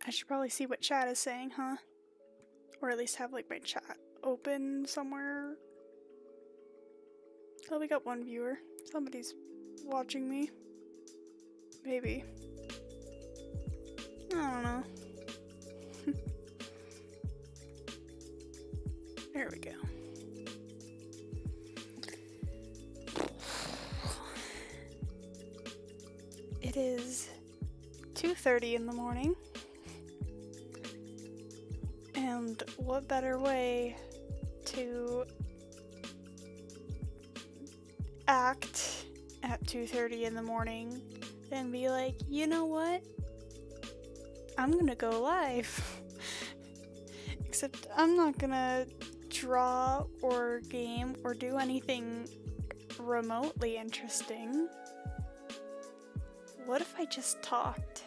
I should probably see what chat is saying, huh? Or at least have like my chat open somewhere. Oh, we got one viewer. Somebody's watching me. Maybe. I don't know. There we go. It is 2:30 in the morning. And what better way to act at 2:30 in the morning than be like, you know what? I'm gonna go live. Except I'm not gonna draw or game or do anything remotely interesting. What if I just talked?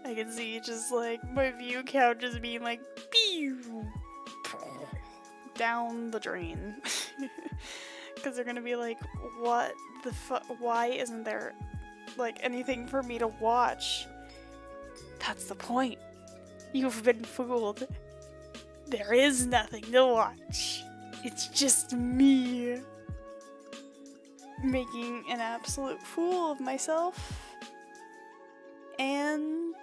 I can see just like my view count just being like pew, down the drain. Because they're gonna be like, what the fuck? Why isn't there like anything for me to watch? That's the point. You've been fooled. There is nothing to watch. It's just me making an absolute fool of myself and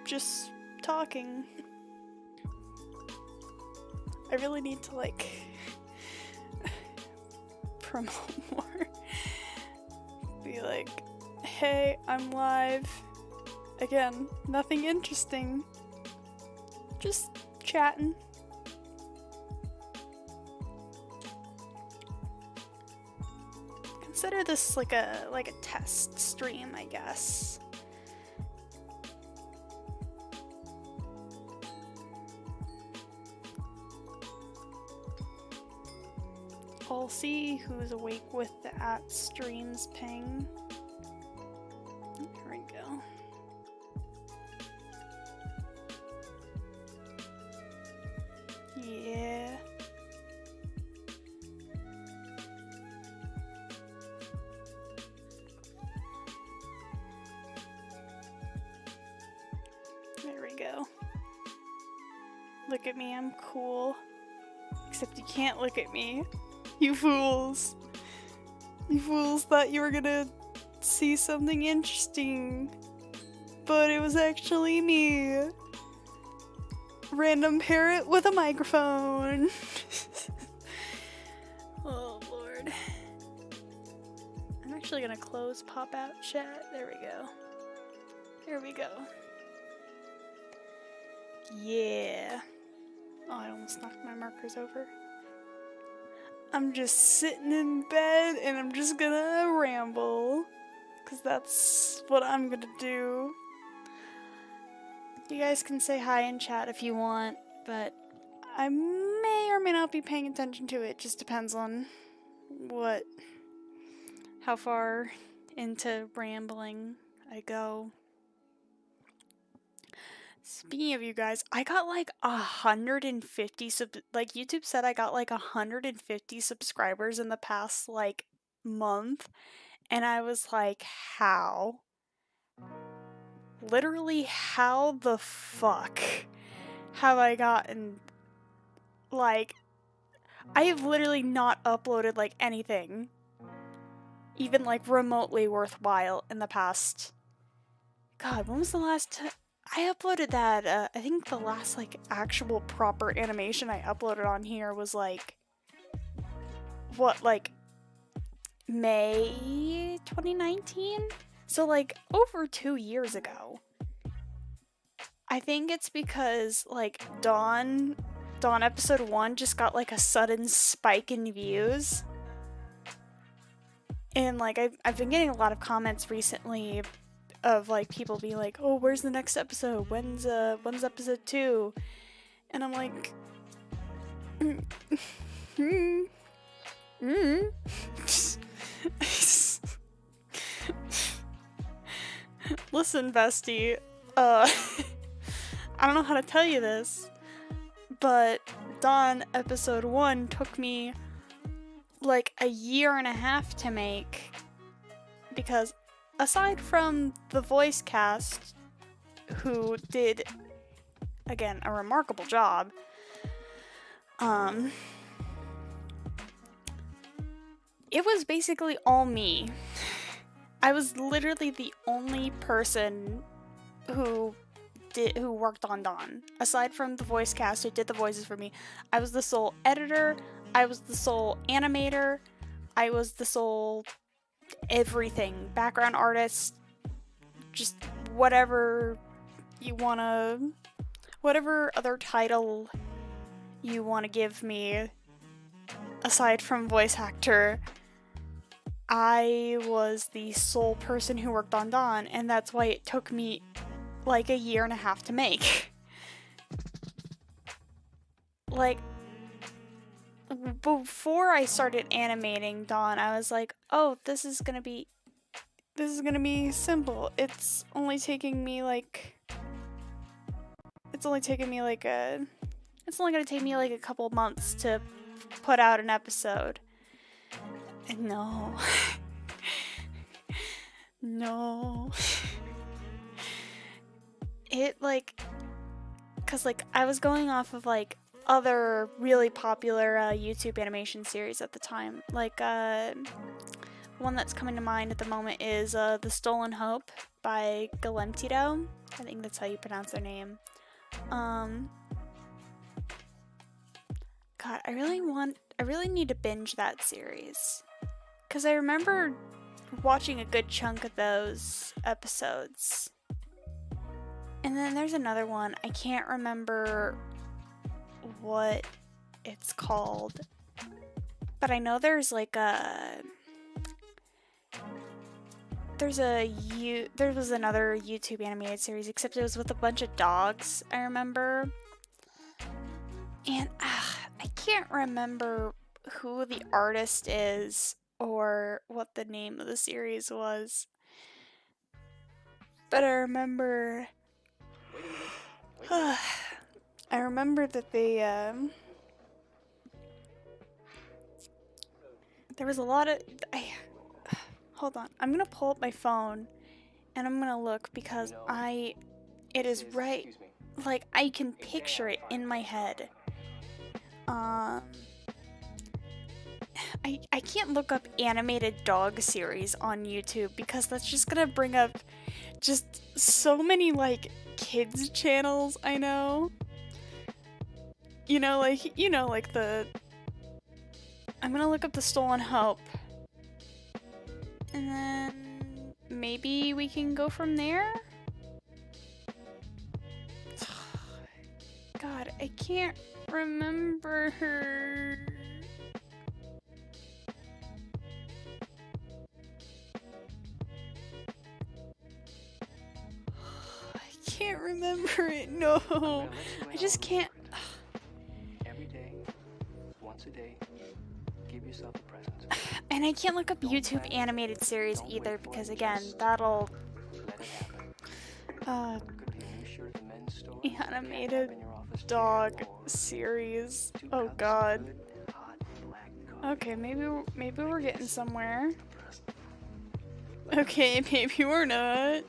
just talking. I really need to like promote more. Be like, hey, I'm live. Again, nothing interesting. Just chatting. Consider this like a test stream, I guess. I'll see who's awake with the @streams ping. There we go. Yeah. There we go. Look at me, I'm cool. Except you can't look at me. You fools. You fools thought you were gonna see something interesting. But it was actually me. Random parrot with a microphone. Oh lord. I'm actually gonna close pop-out chat. There we go. There we go. Yeah. Oh, I almost knocked my markers over. I'm just sitting in bed and I'm just gonna ramble. Because that's what I'm gonna do. You guys can say hi in chat if you want, but I may or may not be paying attention to it. Just depends on how far into rambling I go. Speaking of you guys, I got like 150 like YouTube said I got like 150 subscribers in the past like month, and I was like, how? Literally, how the fuck have I gotten, like, I have literally not uploaded, like, anything, even, like, remotely worthwhile in the past, God, when was the last time, I uploaded that, I think the last, like, actual proper animation I uploaded on here was, like, what, like, May 2019? So, like, over 2 years ago. I think it's because, like, Dawn episode 1 just got, like, a sudden spike in views. And, like, I've been getting a lot of comments recently of, like, people being like, oh, where's the next episode? When's episode 2? And I'm like, Listen, bestie, I don't know how to tell you this, but Dawn episode 1 took me like a year and a half to make because aside from the voice cast, who did, again, a remarkable job, it was basically all me. I was literally the only person who worked on Dawn. Aside from the voice cast who did the voices for me, I was the sole editor, I was the sole animator, I was the sole everything. Background artist, just whatever you wanna, whatever other title you wanna give me, aside from voice actor, I was the sole person who worked on Dawn, and that's why it took me like a year and a half to make. Like, before I started animating Dawn, I was like, oh, this is gonna be simple. It's only taking me like it's only gonna take me like a couple months to put out an episode. And no. No. It like, cause like I was going off of like other really popular YouTube animation series at the time. Like one that's coming to mind at the moment is The Stolen Hope by Galemtido. I think that's how you pronounce their name. God, I really need to binge that series. Cause I remember watching a good chunk of those episodes. And then there's another one, I can't remember what it's called, but I know there's like there was another YouTube animated series, except it was with a bunch of dogs, I remember. And I can't remember who the artist is or what the name of the series was. But I remember that they there was a lot of hold on. I'm gonna pull up my phone and I'm gonna look because it is right, like I can picture it in my head. I can't look up animated dog series on YouTube because that's just gonna bring up just so many like kids channels I know. Like I'm gonna look up The Stolen Hope. And then maybe we can go from there? God, I can't remember her. I can't remember it, no. I just can't. Every day, once a day, give yourself a present. And I can't look up YouTube animated series either because again, that'll animated dog series. Oh god. Okay, maybe we're getting somewhere. Okay, maybe we're not.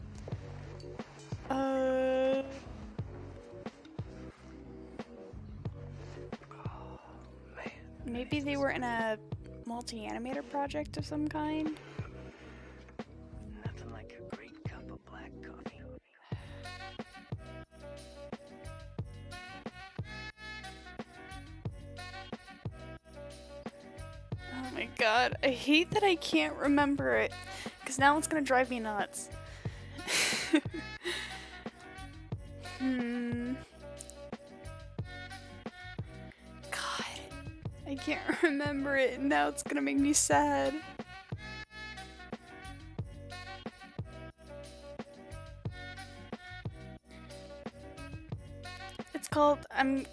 Maybe they were in a multi-animator project of some kind. Nothing like a great cup of black coffee. Oh my god, I hate that I can't remember it, because now it's gonna drive me nuts. God, I can't remember it, and now it's gonna make me sad. It's called, I'm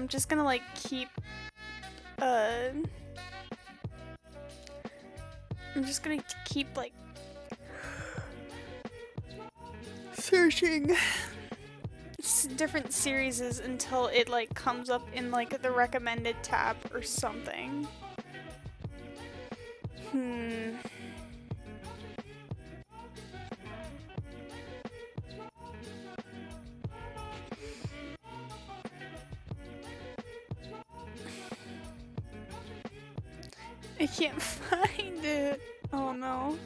just gonna like keep, I'm just gonna keep like searching different series until it like comes up in like the recommended tab or something. I can't find it. Oh no.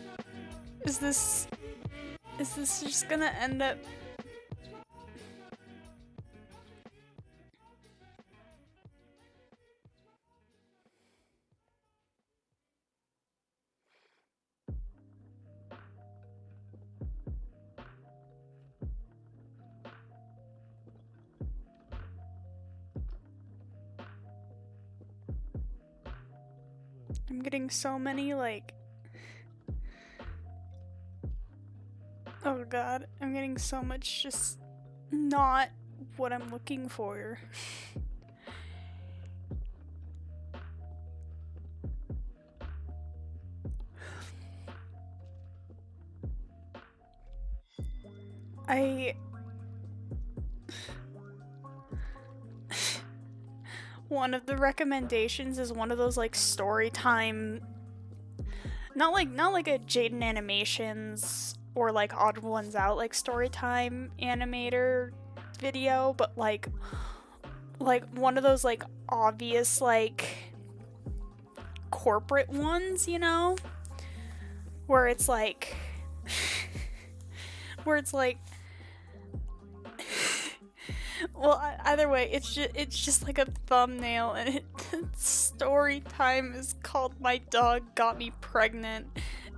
Is this just gonna end up... I'm getting so many, like... Oh god, I'm getting so much just not what I'm looking for. One of the recommendations is one of those like story time, not like a Jaden Animations or like Odd Ones Out like story time animator video, but like one of those like obvious like corporate ones, you know, where it's like where it's like well, either way, it's just like a thumbnail, and its story time is called "My Dog Got Me Pregnant,"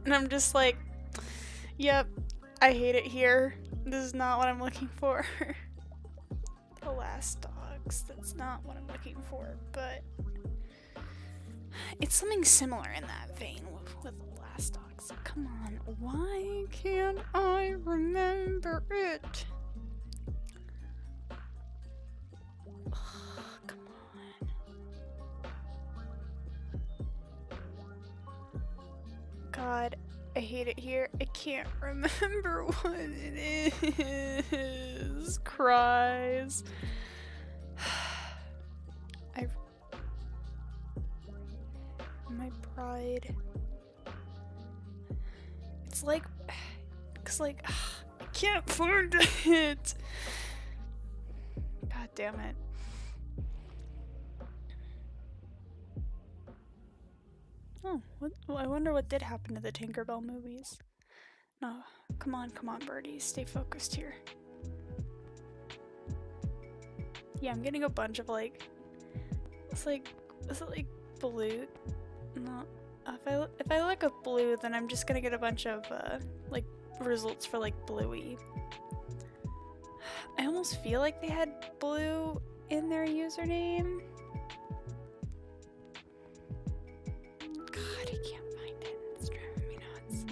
and I'm just like, yep, I hate it here. This is not what I'm looking for. The Last Dogs, that's not what I'm looking for, but it's something similar in that vein with The Last Dogs. Come on, why can't I remember it? Come on. God, I hate it here. I can't remember what it is. Cries. My pride. It's like, I can't find it. God damn it. Oh, what? Well, I wonder what did happen to the Tinkerbell movies. No, come on, birdies, stay focused here. Yeah, I'm getting a bunch of like, is it like blue? No, if I look up blue, then I'm just gonna get a bunch of like results for like bluey. I almost feel like they had blue in their username. God, I can't find it. It's driving me nuts.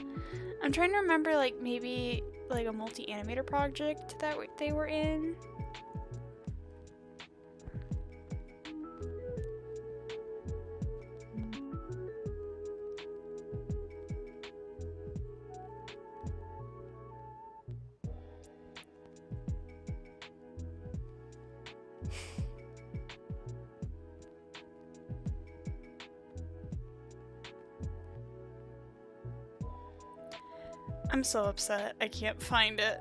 I'm trying to remember like maybe like a multi-animator project that they were in. I'm so upset. I can't find it.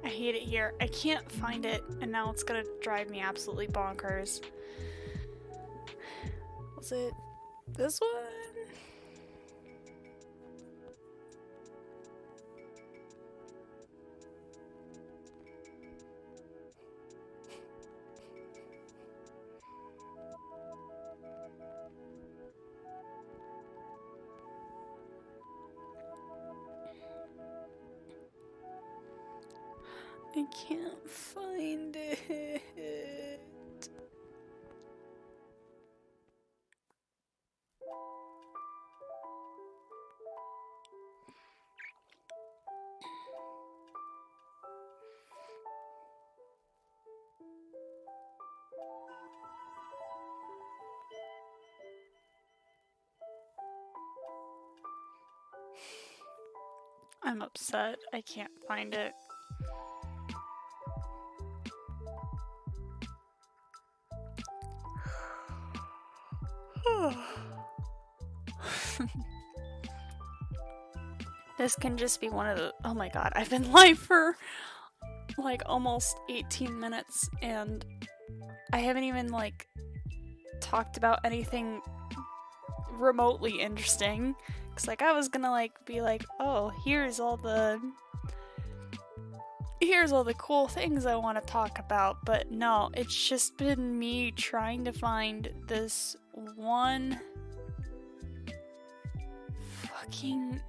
I hate it here. I can't find it, and now it's gonna drive me absolutely bonkers. Was it this one? I can't find it. I'm upset. I can't find it. This can just be one of the. Oh my god, I've been live for like almost 18 minutes and I haven't even like talked about anything remotely interesting. Cause like I was gonna like be like, oh, here's all the cool things I want to talk about, but no, it's just been me trying to find this one fucking.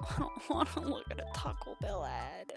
I don't want to look at a Taco Bell ad.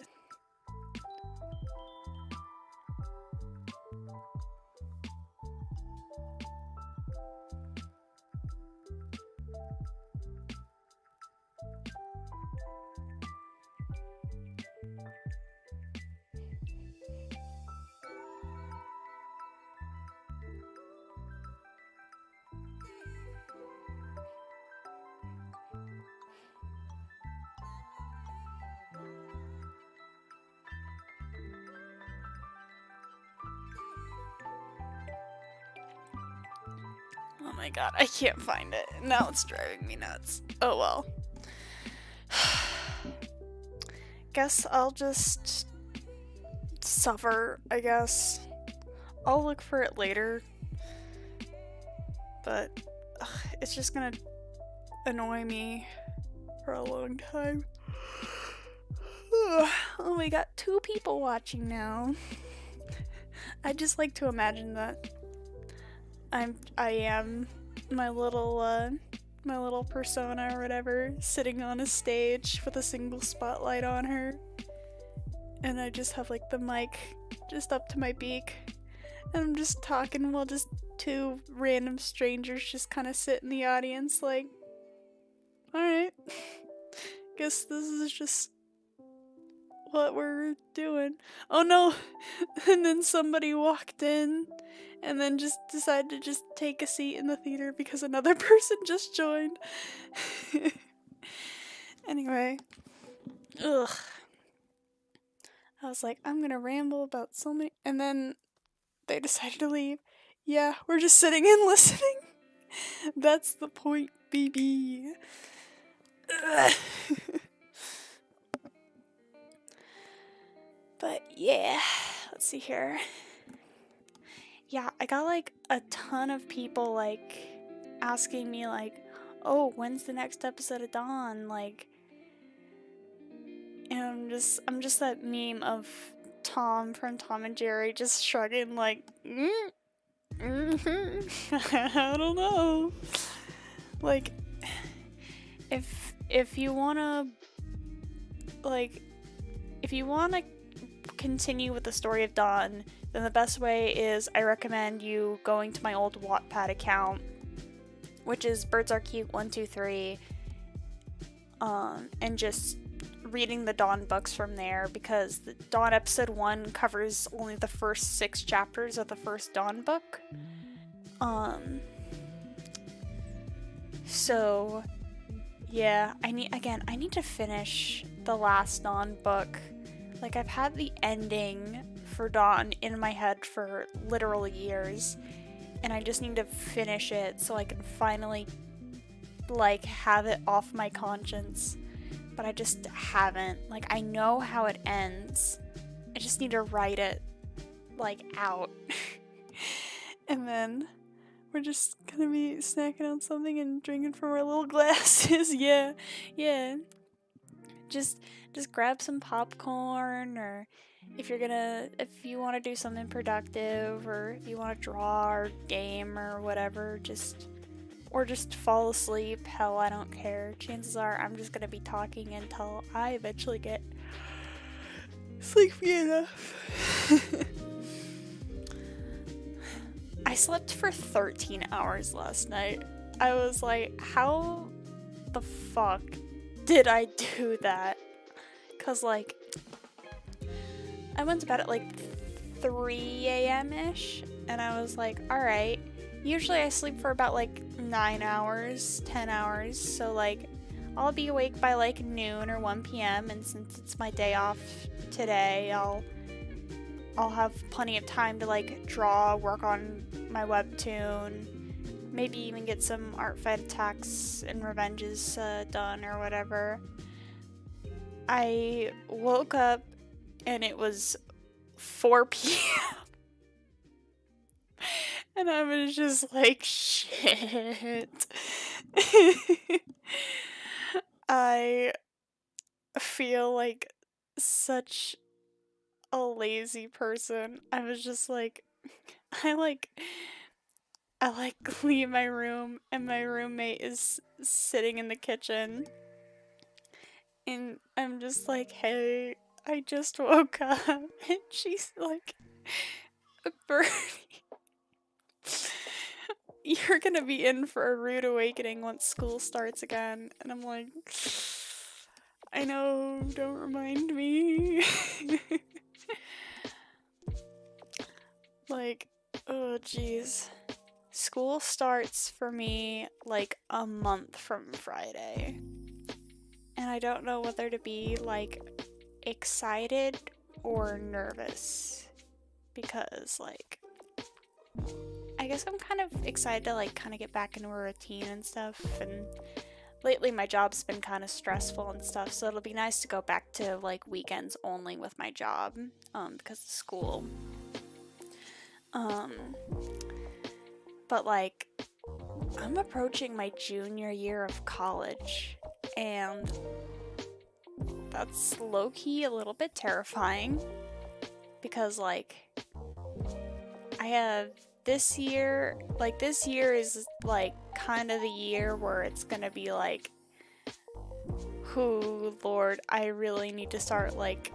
Oh my god, I can't find it. Now it's driving me nuts. Oh well. Guess I'll just suffer, I guess. I'll look for it later. But it's just gonna annoy me for a long time. Oh, we got 2 people watching now. I just like to imagine that I am my little persona or whatever, sitting on a stage with a single spotlight on her, and I just have like the mic just up to my beak, and I'm just talking while just 2 random strangers just kind of sit in the audience like, alright, guess this is just what we're doing. Oh no! And then somebody walked in and then just decided to just take a seat in the theater because another person just joined. Anyway. Ugh. I was like, I'm gonna ramble about so many, and then they decided to leave. Yeah, we're just sitting and listening. That's the point, baby. But yeah, let's see here. Yeah, I got like a ton of people like asking me like, oh, when's the next episode of Dawn? Like, and I'm just that meme of Tom from Tom and Jerry just shrugging like, I don't know. Like, if you wanna continue with the story of Dawn, then the best way is I recommend you going to my old Wattpad account, which is BirdsAreCute123, and just reading the Dawn books from there, because the Dawn episode 1 covers only the first 6 chapters of the first Dawn book. So yeah, I need to finish the last Dawn book. Like, I've had the ending for Dawn in my head for literal years, and I just need to finish it so I can finally, like, have it off my conscience. But I just haven't. Like, I know how it ends. I just need to write it, like, out. And then we're just gonna be snacking on something and drinking from our little glasses. Yeah. Just grab some popcorn, or if you want to do something productive, or if you want to draw or game or whatever, just fall asleep. Hell, I don't care. Chances are I'm just gonna be talking until I eventually get sleepy enough. I slept for 13 hours last night. I was like, how the fuck did I do that? Cause like, I went to bed at like 3 a.m.-ish, and I was like, alright, usually I sleep for about like 9 hours, 10 hours, so like, I'll be awake by like noon or 1 p.m, and since it's my day off today, I'll I'll have plenty of time to like draw, work on my webtoon, maybe even get some art fight attacks and revenges done or whatever. I woke up and it was 4 p.m. and I was just like, shit. I feel like such a lazy person. I was just like, I like leave my room and my roommate is sitting in the kitchen and I'm just like, hey, I just woke up, and she's like, Bernie, you're gonna be in for a rude awakening once school starts again. And I'm like, I know, don't remind me. Like, oh jeez. School starts for me like a month from Friday. And I don't know whether to be like excited or nervous. Because like, I guess I'm kind of excited to like kind of get back into a routine and stuff. And lately my job's been kind of stressful and stuff. So it'll be nice to go back to like weekends only with my job because of school. But like, I'm approaching my junior year of college, and that's low-key a little bit terrifying, because like, I have this year is like kind of the year where it's gonna be like, oh lord, I really need to start like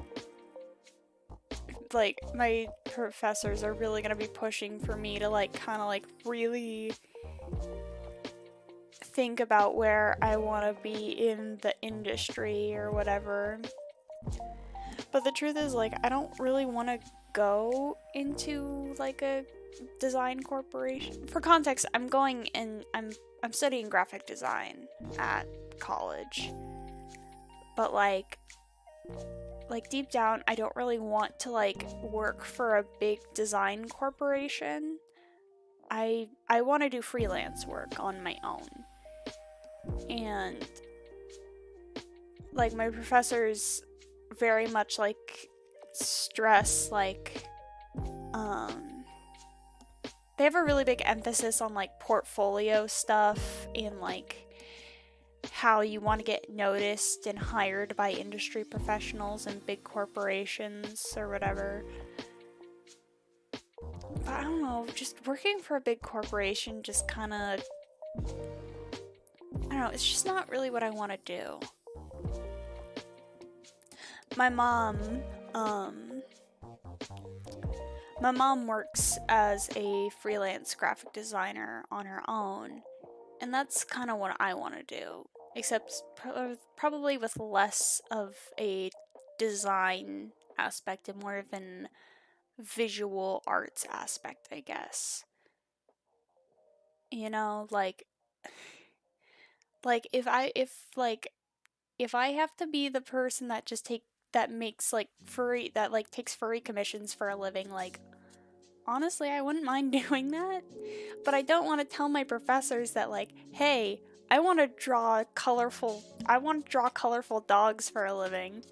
my professors are really gonna be pushing for me to like kind of like really think about where I want to be in the industry or whatever. But the truth is, like, I don't really want to go into like a design corporation. For context, I'm studying graphic design at college. But like deep down, I don't really want to like work for a big design corporation. I want to do freelance work on my own. And like my professors very much like stress like they have a really big emphasis on like portfolio stuff and like how you want to get noticed and hired by industry professionals and big corporations or whatever. But I don't know, just working for a big corporation just kind of, I don't know, it's just not really what I want to do. My mom works as a freelance graphic designer on her own, and that's kind of what I want to do, except probably with less of a design aspect and more of an visual arts aspect, I guess. You know, like if I have to be the person that just makes like furry, that like takes furry commissions for a living, like honestly, I wouldn't mind doing that. But I don't want to tell my professors that like, hey, I want to draw colorful dogs for a living.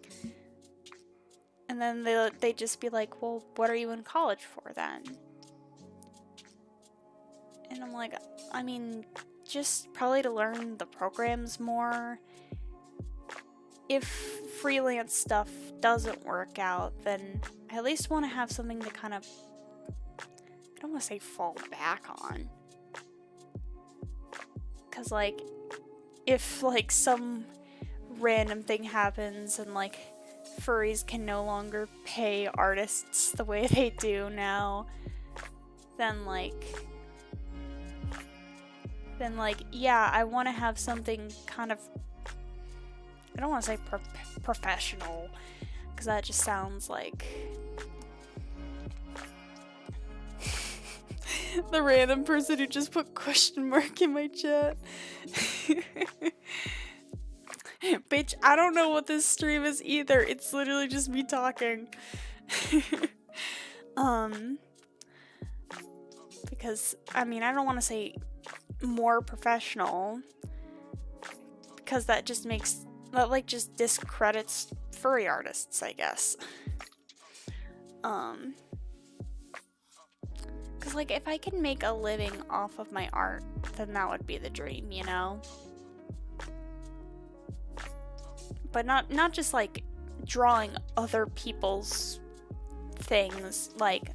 And then they just be like, well, what are you in college for then? And I'm like, I mean, just probably to learn the programs more. If freelance stuff doesn't work out, then I at least want to have something to kind of, I don't want to say fall back on. Because, like, if, like, some random thing happens and, like, furries can no longer pay artists the way they do now, then, yeah, I want to have something kind of, I don't want to say professional, because that just sounds like the random person who just put question mark in my chat. Bitch, I don't know what this stream is either. It's literally just me talking. Because, I mean, I don't want to say more professional, because that just just discredits furry artists, I guess. Because, like, if I can make a living off of my art, then that would be the dream, you know? But not just, like, drawing other people's things, like,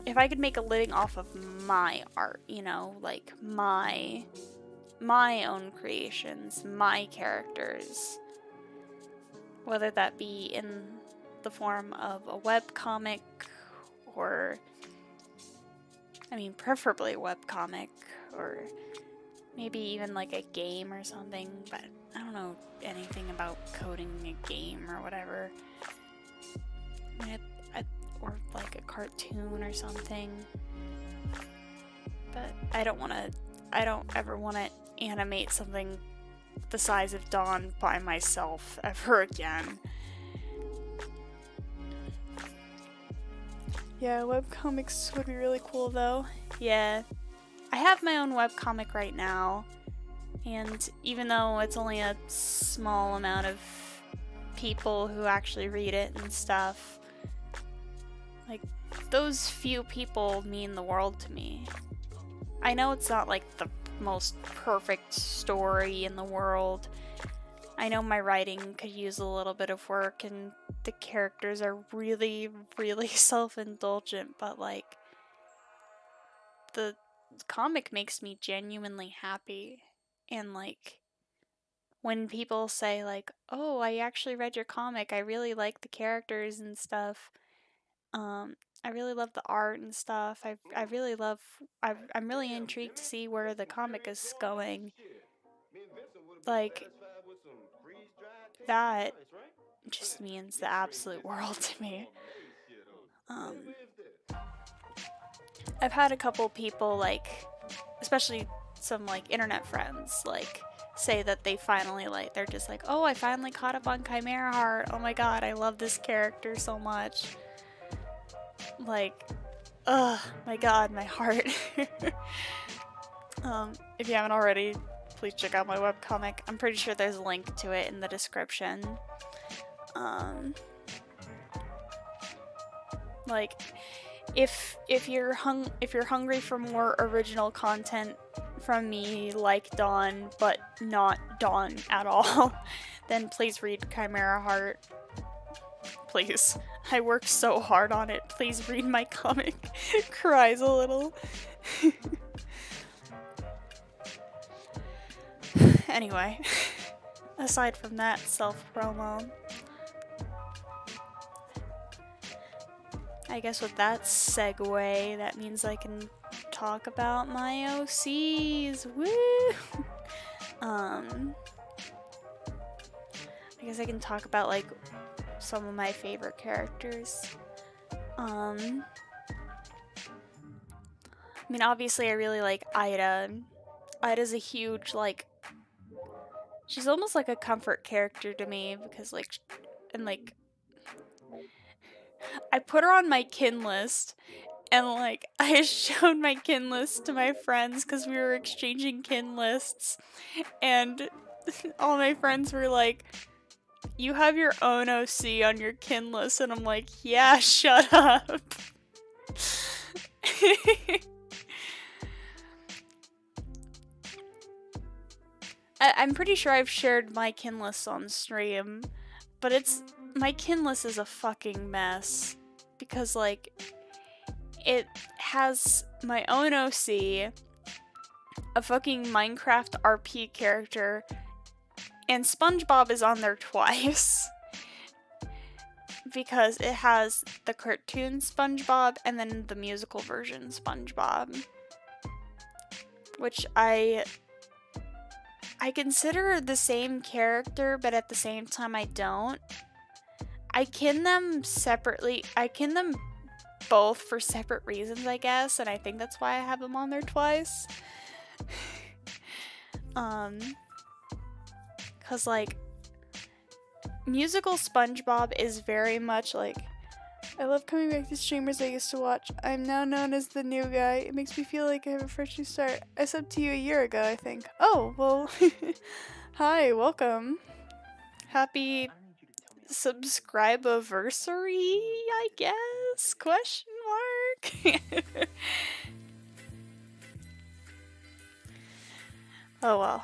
if I could make a living off of my art, you know, like, my own creations, my characters, whether that be in the form of a webcomic, or, I mean, preferably a webcomic, or maybe even like a game or something, but I don't know anything about coding a game or whatever. Or like a cartoon or something. But I don't ever want to animate something the size of Dawn by myself ever again. Yeah, webcomics would be really cool though. Yeah. I have my own webcomic right now, and even though it's only a small amount of people who actually read it and stuff, like, those few people mean the world to me. I know it's not like the most perfect story in the world. I know my writing could use a little bit of work, and the characters are really, really self-indulgent, but like, the comic makes me genuinely happy. And like, when people say like, oh, I actually read your comic, I really like the characters and stuff, I really love the art and stuff. I'm really intrigued to see where the comic is going. Like, that just means the absolute world to me. I've had a couple people, like, especially some like internet friends, like, say that they finally, like, they're just like, oh, I finally caught up on Chimera Heart. Oh my god, I love this character so much. Like, ugh, my god, my heart. If you haven't already, please check out my webcomic. I'm pretty sure there's a link to it in the description. Like, if you're hungry for more original content from me, like Dawn, but not Dawn at all, then please read Chimera Heart. Please. I worked so hard on it. Please read my comic. Cries a little. Anyway, aside from that self-promo, I guess with that segue, that means I can talk about my OCs. Woo! I guess I can talk about, like, some of my favorite characters. I mean, obviously I really like Ida. Ida's a huge, like, she's almost like a comfort character to me, because, like, and, like, I put her on my kin list, and, like, I showed my kin list to my friends because we were exchanging kin lists, and all my friends were like, you have your own OC on your kin list, and I'm like, yeah, shut up. I'm pretty sure I've shared my kin list on stream, but my kin list is a fucking mess, because, like, it has my own OC, a fucking Minecraft RP character, and SpongeBob is on there twice. Because it has the cartoon SpongeBob and then the musical version SpongeBob. Which I consider the same character, but at the same time I don't. I kin them separately. I kin them both for separate reasons, I guess, and I think that's why I have them on there twice. Cause, like, musical SpongeBob is very much like I love coming back to streamers I used to watch. I'm now known as the new guy. It makes me feel like I have a fresh new start. I subbed to you a year ago, I think. Oh, well, hi, welcome. Happy subscribe-versary, I guess? Question mark? Oh well.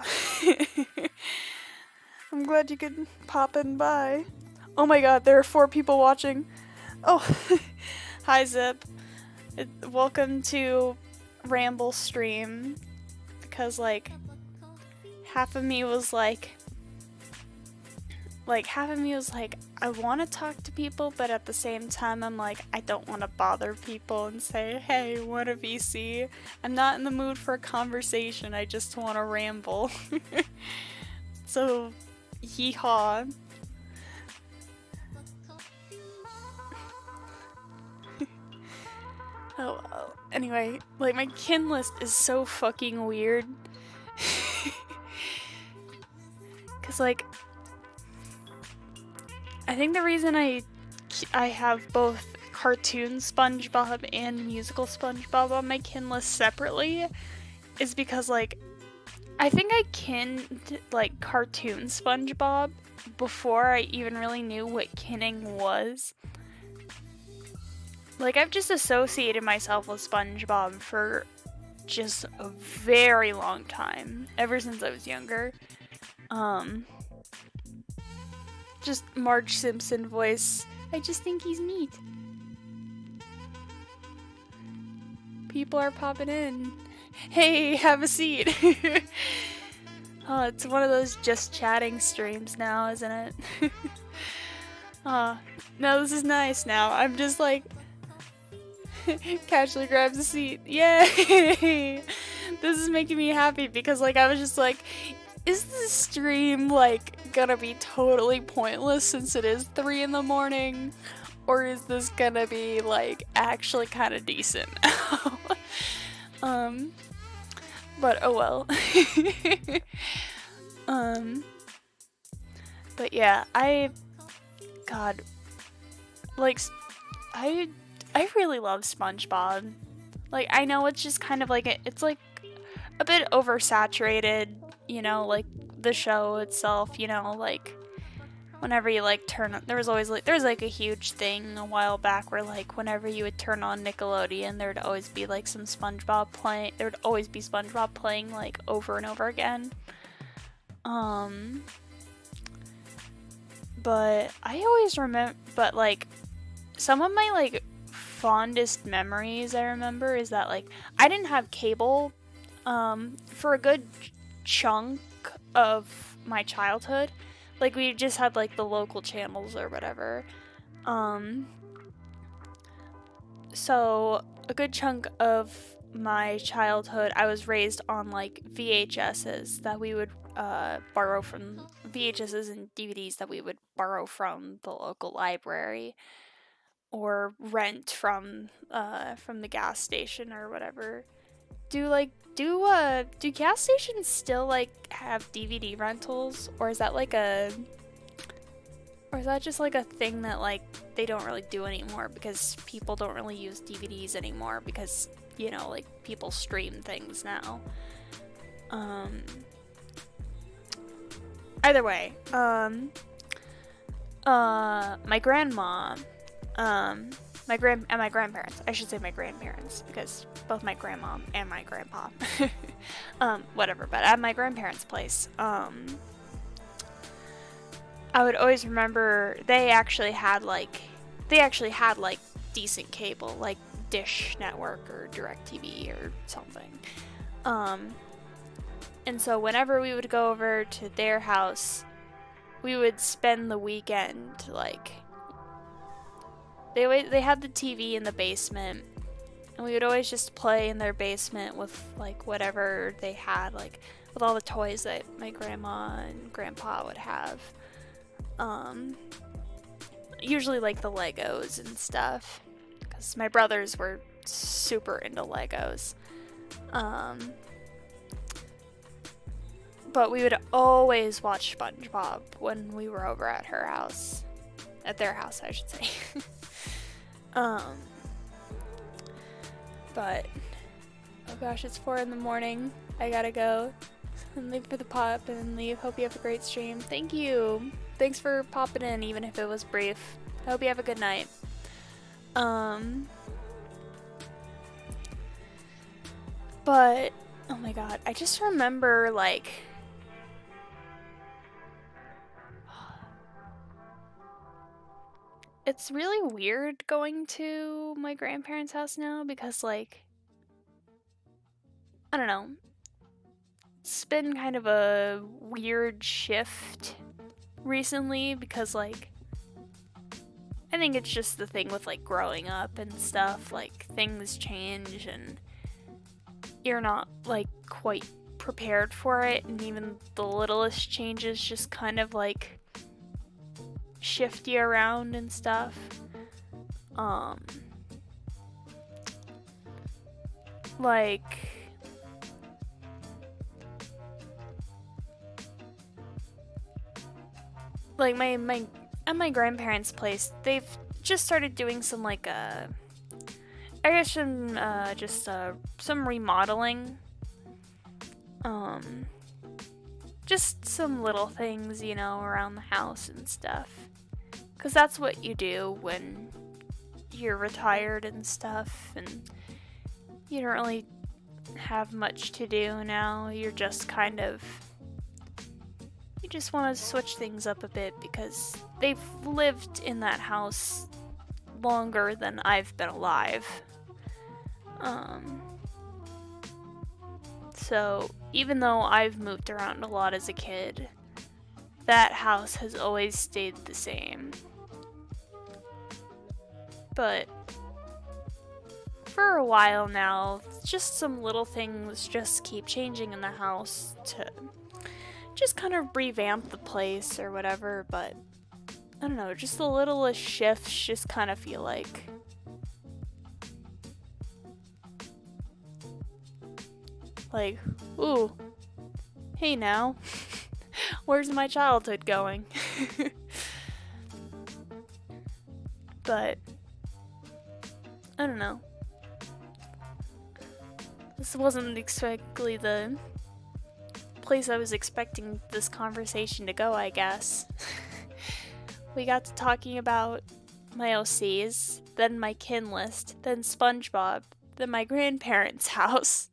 I'm glad you could pop in by. Oh my god, there are 4 people watching. Oh, hi Zip. Welcome to Ramble stream. Because like, half of me was like, I want to talk to people, but at the same time, I'm like, I don't want to bother people and say, hey, want a VC? I'm not in the mood for a conversation, I just want to ramble. So, yeehaw. Oh well. Anyway, like, my kin list is so fucking weird. Cause like, I think the reason I have both cartoon SpongeBob and musical SpongeBob on my kin list separately is because, like, I think I kinned, like, cartoon SpongeBob before I even really knew what kinning was. Like, I've just associated myself with SpongeBob for just a very long time, ever since I was younger. Just Marge Simpson voice. I just think he's neat. People are popping in. Hey, have a seat. Oh, it's one of those just chatting streams now, isn't it? Oh, no, this is nice now. I'm just like, casually grabs a seat. Yay! This is making me happy because, like, I was just like, is this stream, like, gonna be totally pointless since it is 3 in the morning? Or is this gonna be, like, actually kind of decent? But oh well. But yeah, God, like, I really love SpongeBob. Like, I know it's just kind of like, it's like a bit oversaturated, you know, like the show itself, you know, like whenever you like there was like a huge thing a while back where like whenever you would turn on Nickelodeon, there'd always be like some SpongeBob playing, like over and over again. But I always remember, but like some of my like fondest memories I remember is that like I didn't have cable for a good chunk of my childhood. Like, we just had like the local channels or whatever. So a good chunk of my childhood I was raised on like VHSs that we would borrow from, VHSs and DVDs that we would borrow from the local library or rent from the gas station or whatever. Do gas stations still like have DVD rentals, or is that just like a thing that like they don't really do anymore because people don't really use DVDs anymore because, you know, like people stream things now. Either way, my grandma, my grandparents, I should say my grandparents, because both my grandma and my grandpa, whatever, but at my grandparents' place, I would always remember they actually had like decent cable, like Dish Network or DirecTV or something. And so whenever we would go over to their house, we would spend the weekend, like, they had the TV in the basement, and we would always just play in their basement with, like, whatever they had, like, with all the toys that my grandma and grandpa would have. Usually, like, the Legos and stuff, because my brothers were super into Legos. But we would always watch SpongeBob when we were over at her house. At their house, I should say. But oh gosh, it's 4 in the morning. I gotta go and leave for the pop and leave. Hope you have a great stream. Thank you. Thanks for popping in, even if it was brief. I hope you have a good night. But oh my god, I just remember like it's really weird going to my grandparents' house now because like I don't know. It's been kind of a weird shift recently because like I think it's just the thing with like growing up and stuff, like things change and you're not like quite prepared for it, and even the littlest changes just kind of like shift you around and stuff. Like my at my grandparents' place, they've just started doing some like I guess some remodeling. Just some little things, you know, around the house and stuff. 'Cause that's what you do when you're retired and stuff, and you don't really have much to do now. You're just kind of... You just want to switch things up a bit because they've lived in that house longer than I've been alive. So even though I've moved around a lot as a kid, that house has always stayed the same. But for a while now, just some little things just keep changing in the house to just kind of revamp the place or whatever, but I don't know, just the littlest shifts just kind of feel like ooh, hey now, where's my childhood going? But I don't know. This wasn't exactly the place I was expecting this conversation to go, I guess. We got to talking about my OCs, then my kin list, then SpongeBob, then my grandparents' house.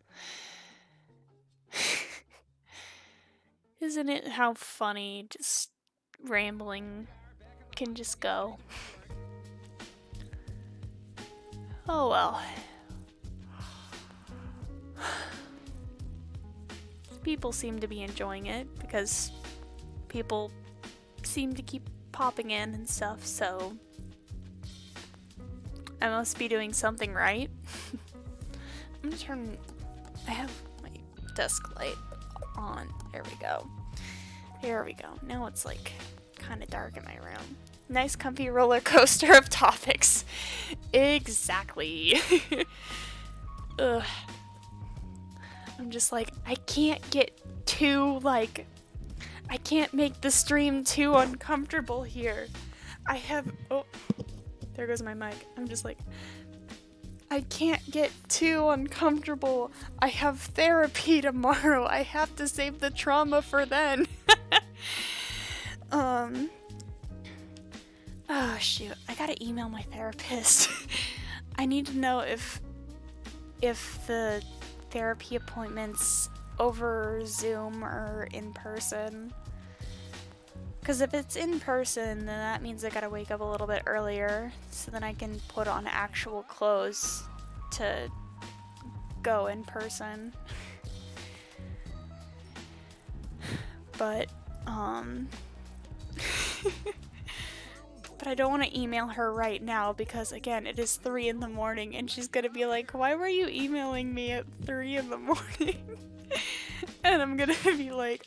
Isn't it how funny just rambling can just go? Oh well. People seem to be enjoying it because people seem to keep popping in and stuff, so I must be doing something right. I'm gonna turn... I have my desk light on. There we go. There we go. Now it's like kind of dark in my room. Nice comfy roller coaster of topics. Exactly. Ugh. I'm just like, I can't get too, like, I can't make the stream too uncomfortable here. I have, oh, there goes my mic. I'm just like, I can't get too uncomfortable. I have therapy tomorrow. I have to save the trauma for then. Oh shoot, I gotta email my therapist. I need to know if the therapy appointments over Zoom or in person. Because if it's in person, then that means I gotta wake up a little bit earlier so then I can put on actual clothes to go in person. But, but I don't want to email her right now because, again, it is 3 in the morning and she's gonna be like, why were you emailing me at 3 in the morning? And I'm gonna be like,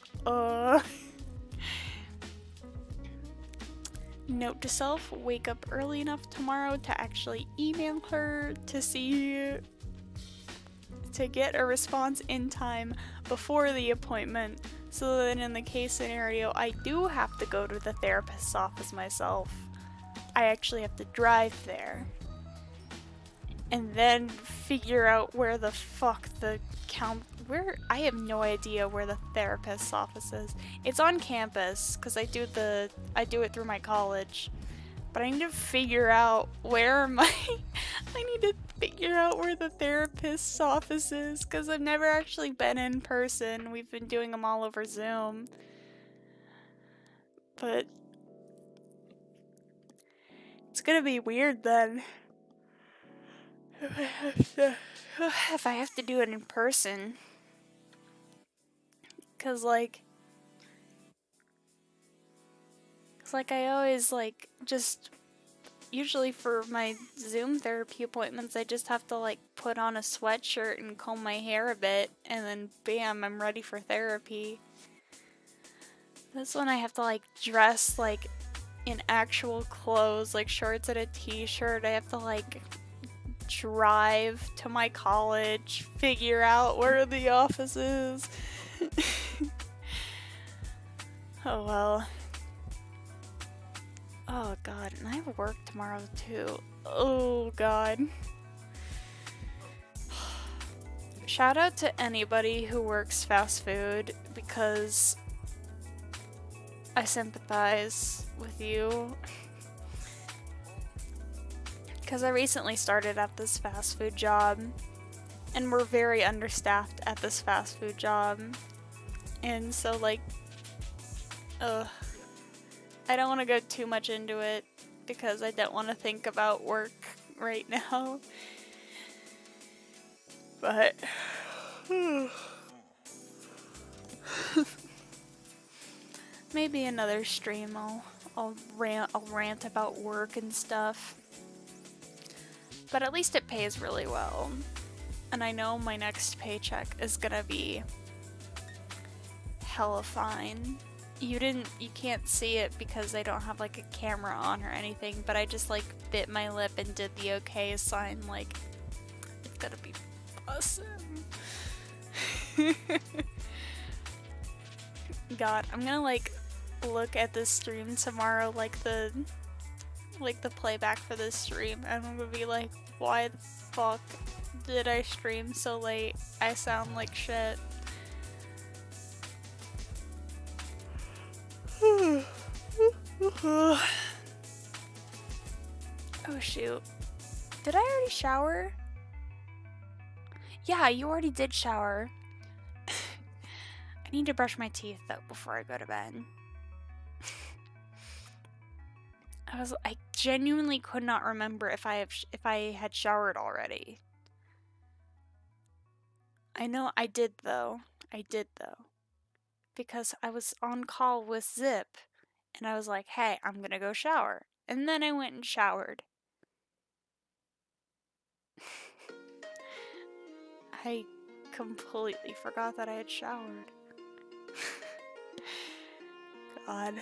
Note to self, wake up early enough tomorrow to actually email her to get a response in time before the appointment, so that in the case scenario I do have to go to the therapist's office myself, I actually have to drive there. and then figure out where the fuck I have no idea where the therapist's office is. It's on campus because I do it through my college. But I need to figure out where I need to figure out where the therapist's office is because I've never actually been in person. We've been doing them all over Zoom. But it's gonna be weird then. If I have to do it in person. Cause like I always just usually for my Zoom therapy appointments, I just have to put on a sweatshirt and comb my hair a bit, and then bam, I'm ready for therapy. This one I have to dress in actual clothes, shorts and a t-shirt. I have to drive to my college, figure out where the office is. Oh well. Oh god, and I have work tomorrow too. Oh god. Shout out to anybody who works fast food because I sympathize with you. Because I recently started at this fast food job and we're very understaffed at this fast food job. And so I don't want to go too much into it because I don't want to think about work right now. But maybe another stream I'll rant about work and stuff. But at least it pays really well. And I know my next paycheck is gonna be hella fine. You can't see it because I don't have a camera on or anything, but I just bit my lip and did the okay sign it's gonna be awesome. God, I'm gonna look at this stream tomorrow, the playback for this stream, and I'm gonna be why the fuck did I stream so late? I sound like shit. Oh shoot. Did I already shower? Yeah, you already did shower. I need to brush my teeth though before I go to bed. I genuinely could not remember if I had showered already. I know I did though. Because I was on call with Zip, and I was like, hey, I'm gonna go shower. And then I went and showered. I completely forgot that I had showered. God.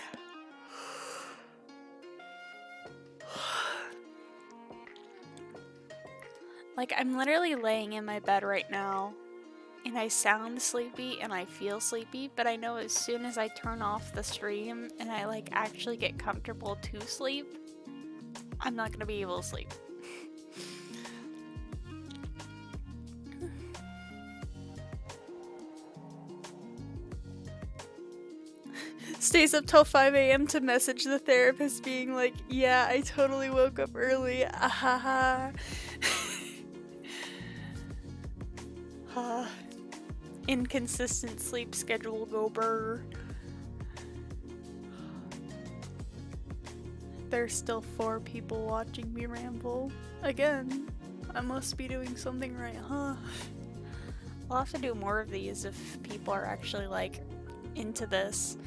I'm literally laying in my bed right now, and I sound sleepy and I feel sleepy, but I know as soon as I turn off the stream and I actually get comfortable to sleep, I'm not gonna be able to sleep. Stays up till 5 a.m. to message the therapist being yeah, I totally woke up early, ahaha. Inconsistent sleep schedule go burr. There's still 4 people watching me ramble. Again, I must be doing something right, huh? I'll have to do more of these if people are actually into this.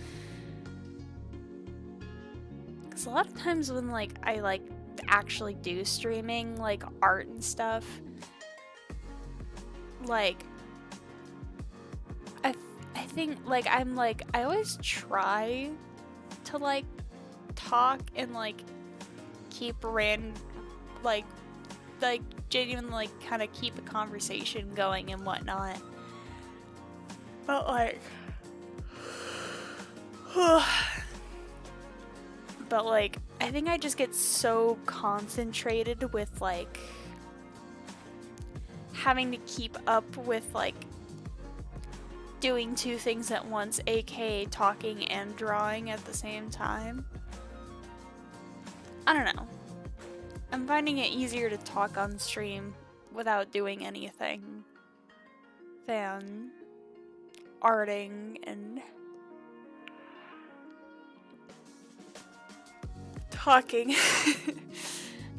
Because a lot of times when I actually do streaming, art and stuff, I think I always try to talk and keep genuinely kind of keep a conversation going and whatnot. But I think I just get so concentrated with having to keep up with like doing two things at once, aka talking and drawing at the same time. I don't know. I'm finding it easier to talk on stream without doing anything than arting and talking.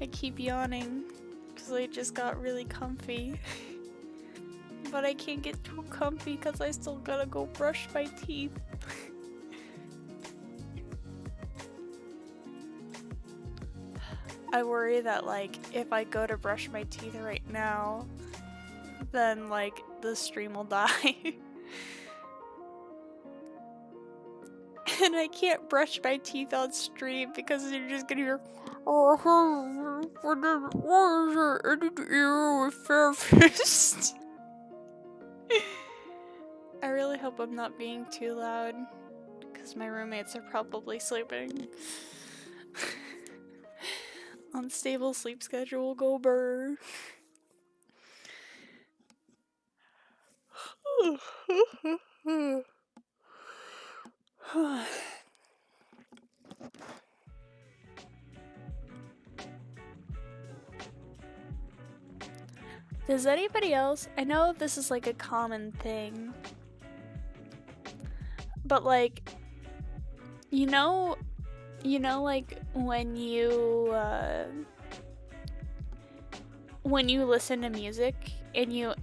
I keep yawning because I just got really comfy. But I can't get too comfy because I still gotta go brush my teeth. I worry that, like, if I go to brush my teeth right now, then, like, the stream will die. And I can't brush my teeth on stream because you're just gonna hear, oh, I need to ear with therapist. I really hope I'm not being too loud, because my roommates are probably sleeping. Unstable sleep schedule, go burr. Does anybody else? I know this is like a common thing, but like, you know, like when you listen to music and you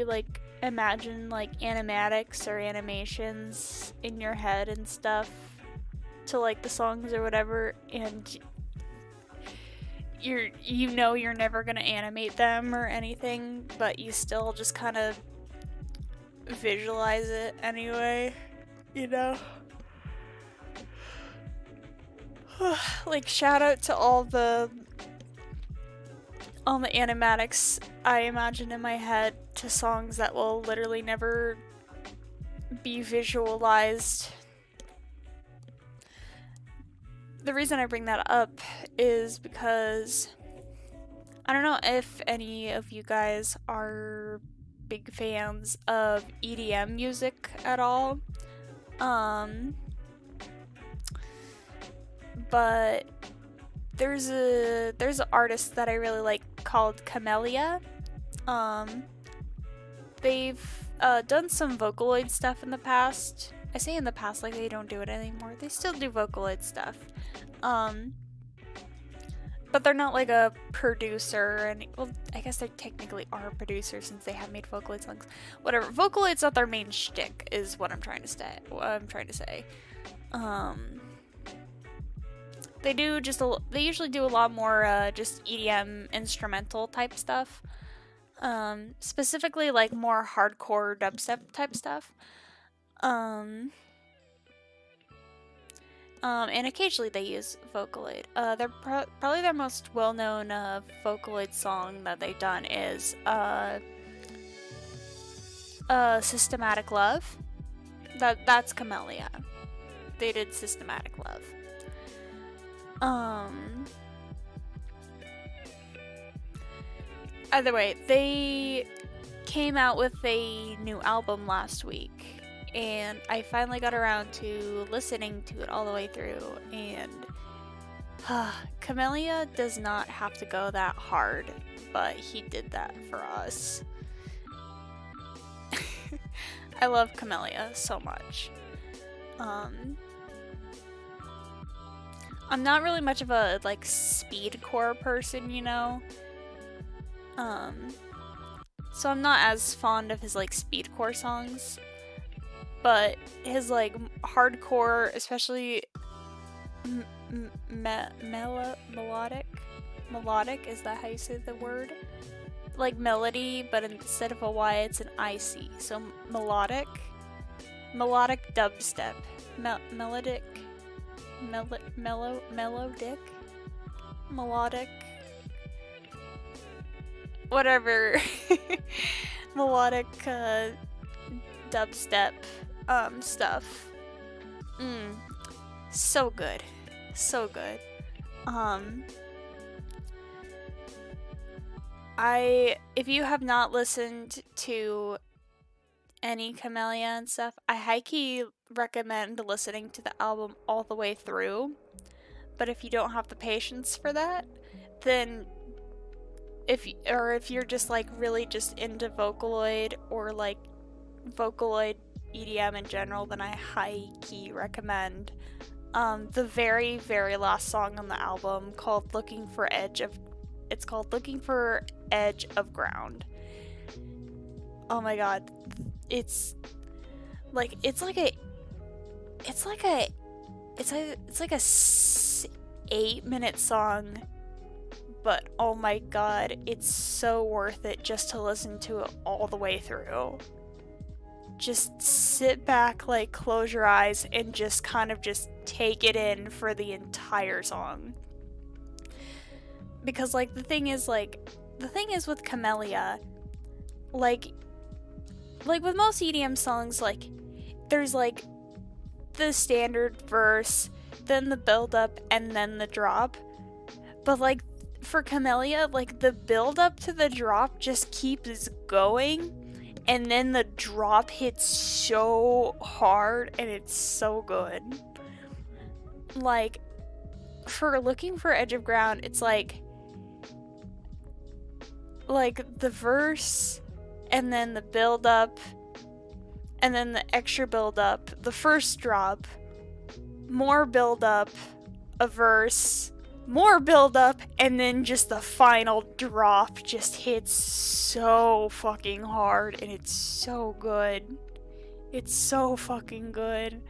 like imagine like animatics or animations in your head and stuff to like the songs or whatever, and you're never gonna animate them or anything, but you still just kind of visualize it anyway, you know? Like, shout out to all the animatics I imagine in my head to songs that will literally never be visualized. The reason I bring that up is because I don't know if any of you guys are big fans of EDM music at all. But there's an artist that I really like called Camellia. They've done some Vocaloid stuff in the past. I say in the past like they don't do it anymore. They still do Vocaloid stuff. But they're not like a producer, and well, I guess they technically are a producer since they have made Vocaloid songs. Whatever. Vocaloid's not their main shtick, is what I'm trying to say. They usually do a lot more just EDM instrumental type stuff. Specifically like more hardcore dubstep type stuff. And occasionally they use Vocaloid. Probably their most well-known Vocaloid song that they've done is Systematic Love. That's Camellia. They did Systematic Love. Either way, they came out with a new album last week, and I finally got around to listening to it all the way through, and Camellia does not have to go that hard, but he did that for us. I love Camellia so much. I'm not really much of a like speedcore person, you know. So I'm not as fond of his like speedcore songs, but his like hardcore, especially melodic, is that how you say the word? Like melody, but instead of a Y, it's an IC. So melodic dubstep, melodic, whatever, melodic dubstep stuff. So good. if you have not listened to any Camellia and stuff, I high-key recommend listening to the album all the way through. But if you don't have the patience for that, then if you're just like really just into Vocaloid or like Vocaloid EDM in general, then I high-key recommend the very, very last song on the album called Looking for Edge of Ground. Oh my god. It's like a 8-minute song, but oh my god, it's so worth it just to listen to it all the way through. Just sit back, like close your eyes and just kind of just take it in for the entire song. Because like the thing is with Camellia, like with most EDM songs, like there's like the standard verse, then the build up, and then the drop. But like for Camellia, like the build up to the drop just keeps going, and then the drop hits so hard and it's so good. Like for Looking for Edge of Ground, it's like the verse and then the build up and then the extra build up, the first drop, more build up, a verse, more build up, and then just the final drop just hits so fucking hard, and it's so good. It's so fucking good.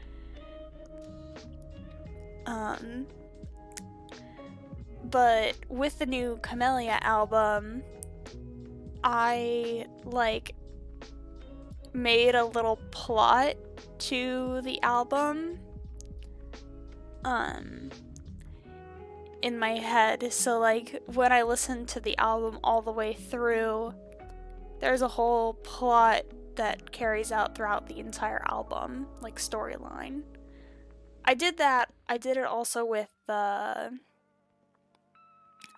But with the new Camellia album, I like made a little plot to the album in my head. So like when I listened to the album all the way through, there's a whole plot that carries out throughout the entire album, like storyline. I did that. I did it also with I've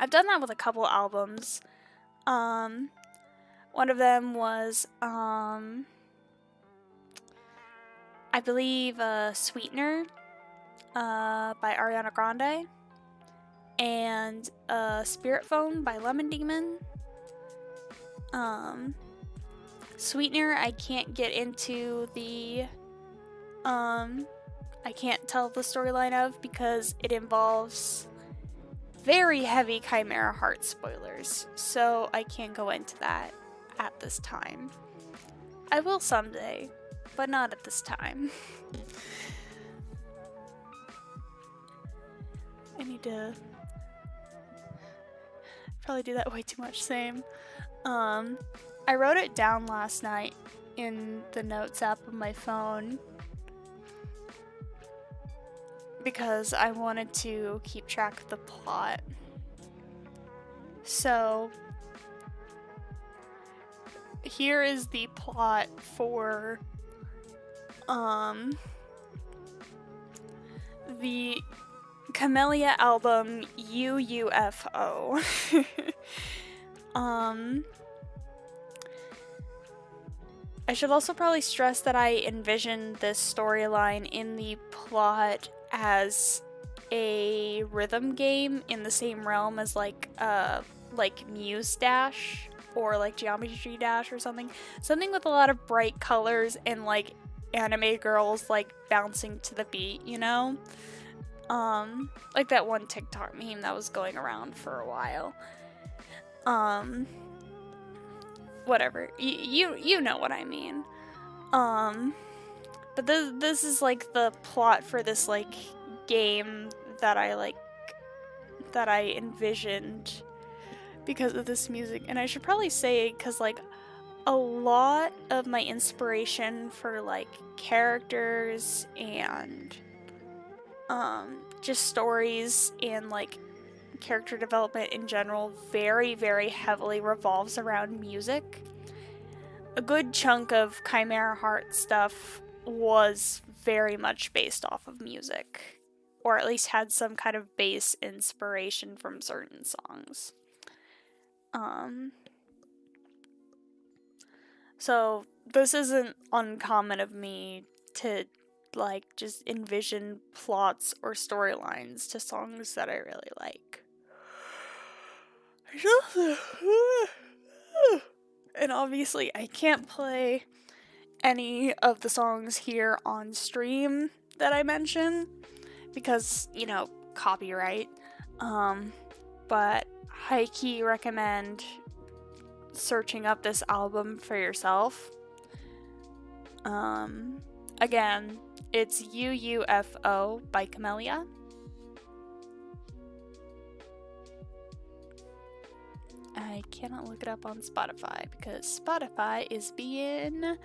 done that with a couple albums. One of them was I believe Sweetener by Ariana Grande, and Spirit Phone by Lemon Demon. Sweetener, I can't get into the I can't tell the storyline of because it involves very heavy Chimera Heart spoilers, so I can't go into that at this time. I will someday, but not at this time. I need to probably do that way too much, same. I wrote it down last night in the notes app of my phone because I wanted to keep track of the plot. So here is the plot for the Camellia album UUFO. I should also probably stress that I envisioned this storyline in the plot as a rhythm game in the same realm as like Muse Dash or like Geometry Dash or something with a lot of bright colors and like anime girls like bouncing to the beat, you know? Like that one TikTok meme that was going around for a while. Whatever. You know what I mean. But this is like the plot for this like game that I envisioned because of this music. And I should probably say, because like a lot of my inspiration for like characters and just stories and like character development in general very, very heavily revolves around music. A good chunk of Chimera Heart stuff was very much based off of music, or at least had some kind of base inspiration from certain songs. So this isn't uncommon of me to like just envision plots or storylines to songs that I really like. And obviously I can't play any of the songs here on stream that I mention because, you know, copyright. But high-key recommend searching up this album for yourself. Again, it's UUFO by Camellia. I cannot look it up on Spotify because Spotify is being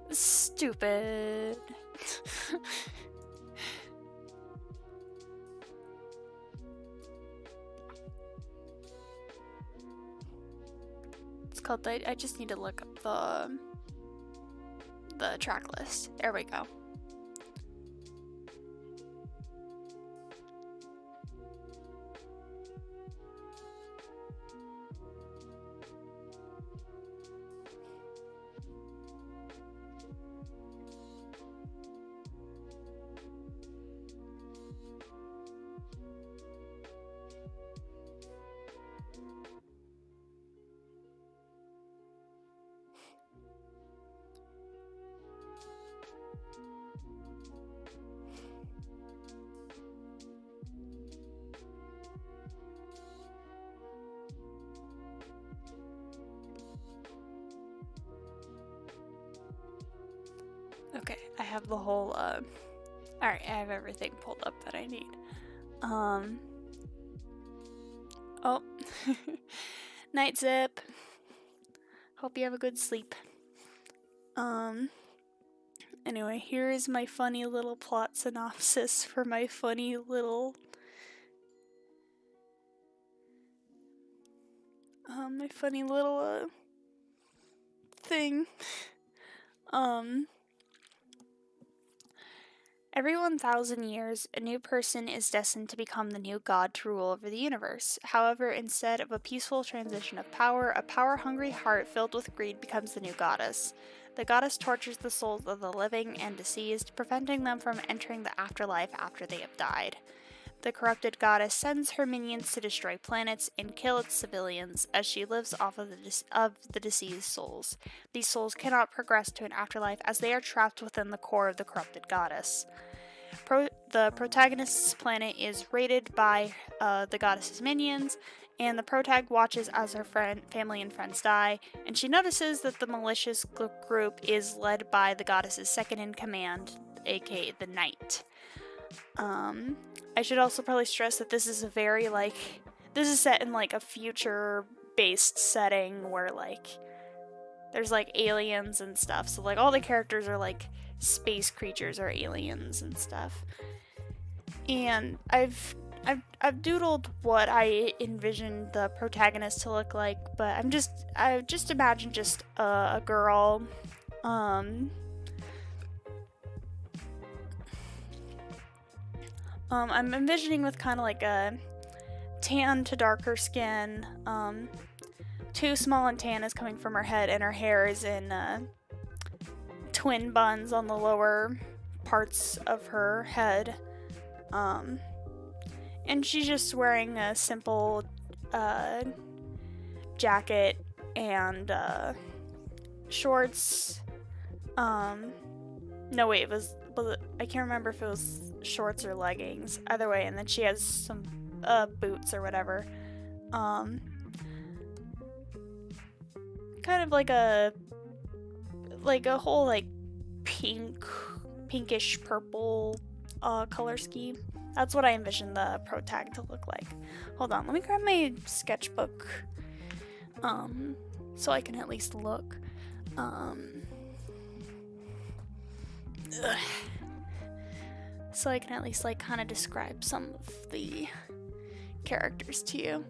stupid. It's called I just need to look up the track list. There we go. Okay, I have the whole, alright, I have everything pulled up that I need. Oh, night Zip. Hope you have a good sleep. Anyway, here is my funny little plot synopsis for my funny little, thing. Every 1,000 years, a new person is destined to become the new god to rule over the universe. However, instead of a peaceful transition of power, a power-hungry heart filled with greed becomes the new goddess. The goddess tortures the souls of the living and deceased, preventing them from entering the afterlife after they have died. The corrupted goddess sends her minions to destroy planets and kill its civilians as she lives off of the deceased souls. These souls cannot progress to an afterlife as they are trapped within the core of the corrupted goddess. The protagonist's planet is raided by the goddess's minions, and the protag watches as her family and friends die, and she notices that the malicious group is led by the goddess's second-in-command, aka the Knight. I should also probably stress that this is a very, this is set in, a future-based setting where, there's, aliens and stuff. So, all the characters are, space creatures or aliens and stuff. And I've doodled what I envisioned the protagonist to look like, but I just imagine just a girl, I'm envisioning with kind of a tan to darker skin, two small antennas coming from her head, and her hair is in twin buns on the lower parts of her head. And she's just wearing a simple jacket and shorts. No, wait, it was it? I can't remember if it was shorts or leggings. Either way, and then she has some boots or whatever. Kind of like a whole pinkish purple color scheme. That's what I envisioned the protag to look like. Hold on, let me grab my sketchbook so I can at least look. So I can at least kind of describe some of the characters to you.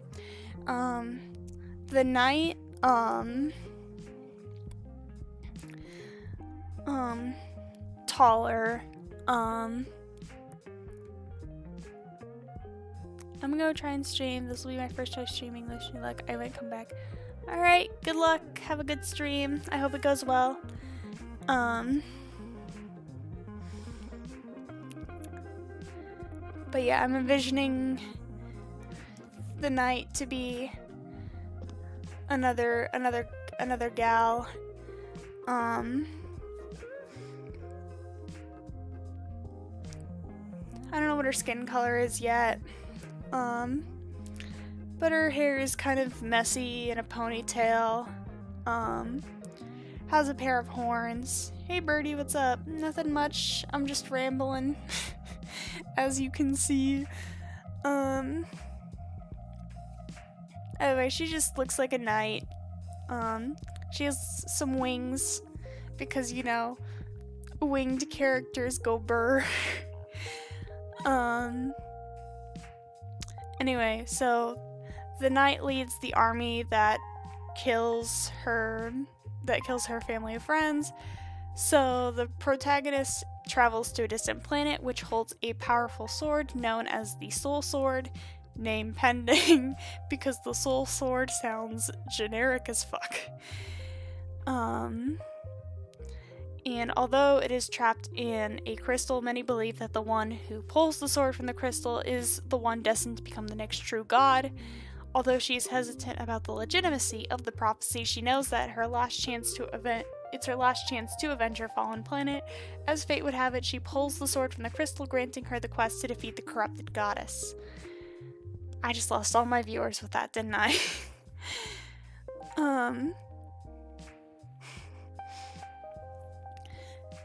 The Knight, taller, I'm gonna go try and stream. This will be my first time streaming. Wish me luck. I might come back. Alright, good luck. Have a good stream. I hope it goes well. But yeah, I'm envisioning the night to be another gal. I don't know what her skin color is yet. But her hair is kind of messy in a ponytail. Has a pair of horns. Hey Birdie, what's up? Nothing much. I'm just rambling. As you can see. Anyway, she just looks like a knight. She has some wings. Because, you know, winged characters go burr. Anyway, so the knight leads the army that kills her family and friends. So the protagonist travels to a distant planet which holds a powerful sword known as the Soul Sword, name pending because the Soul Sword sounds generic as fuck. And although it is trapped in a crystal, many believe that the one who pulls the sword from the crystal is the one destined to become the next true god. Although she is hesitant about the legitimacy of the prophecy, she knows that it's her last chance to avenge her fallen planet. As fate would have it, she pulls the sword from the crystal, granting her the quest to defeat the corrupted goddess. I just lost all my viewers with that, didn't I?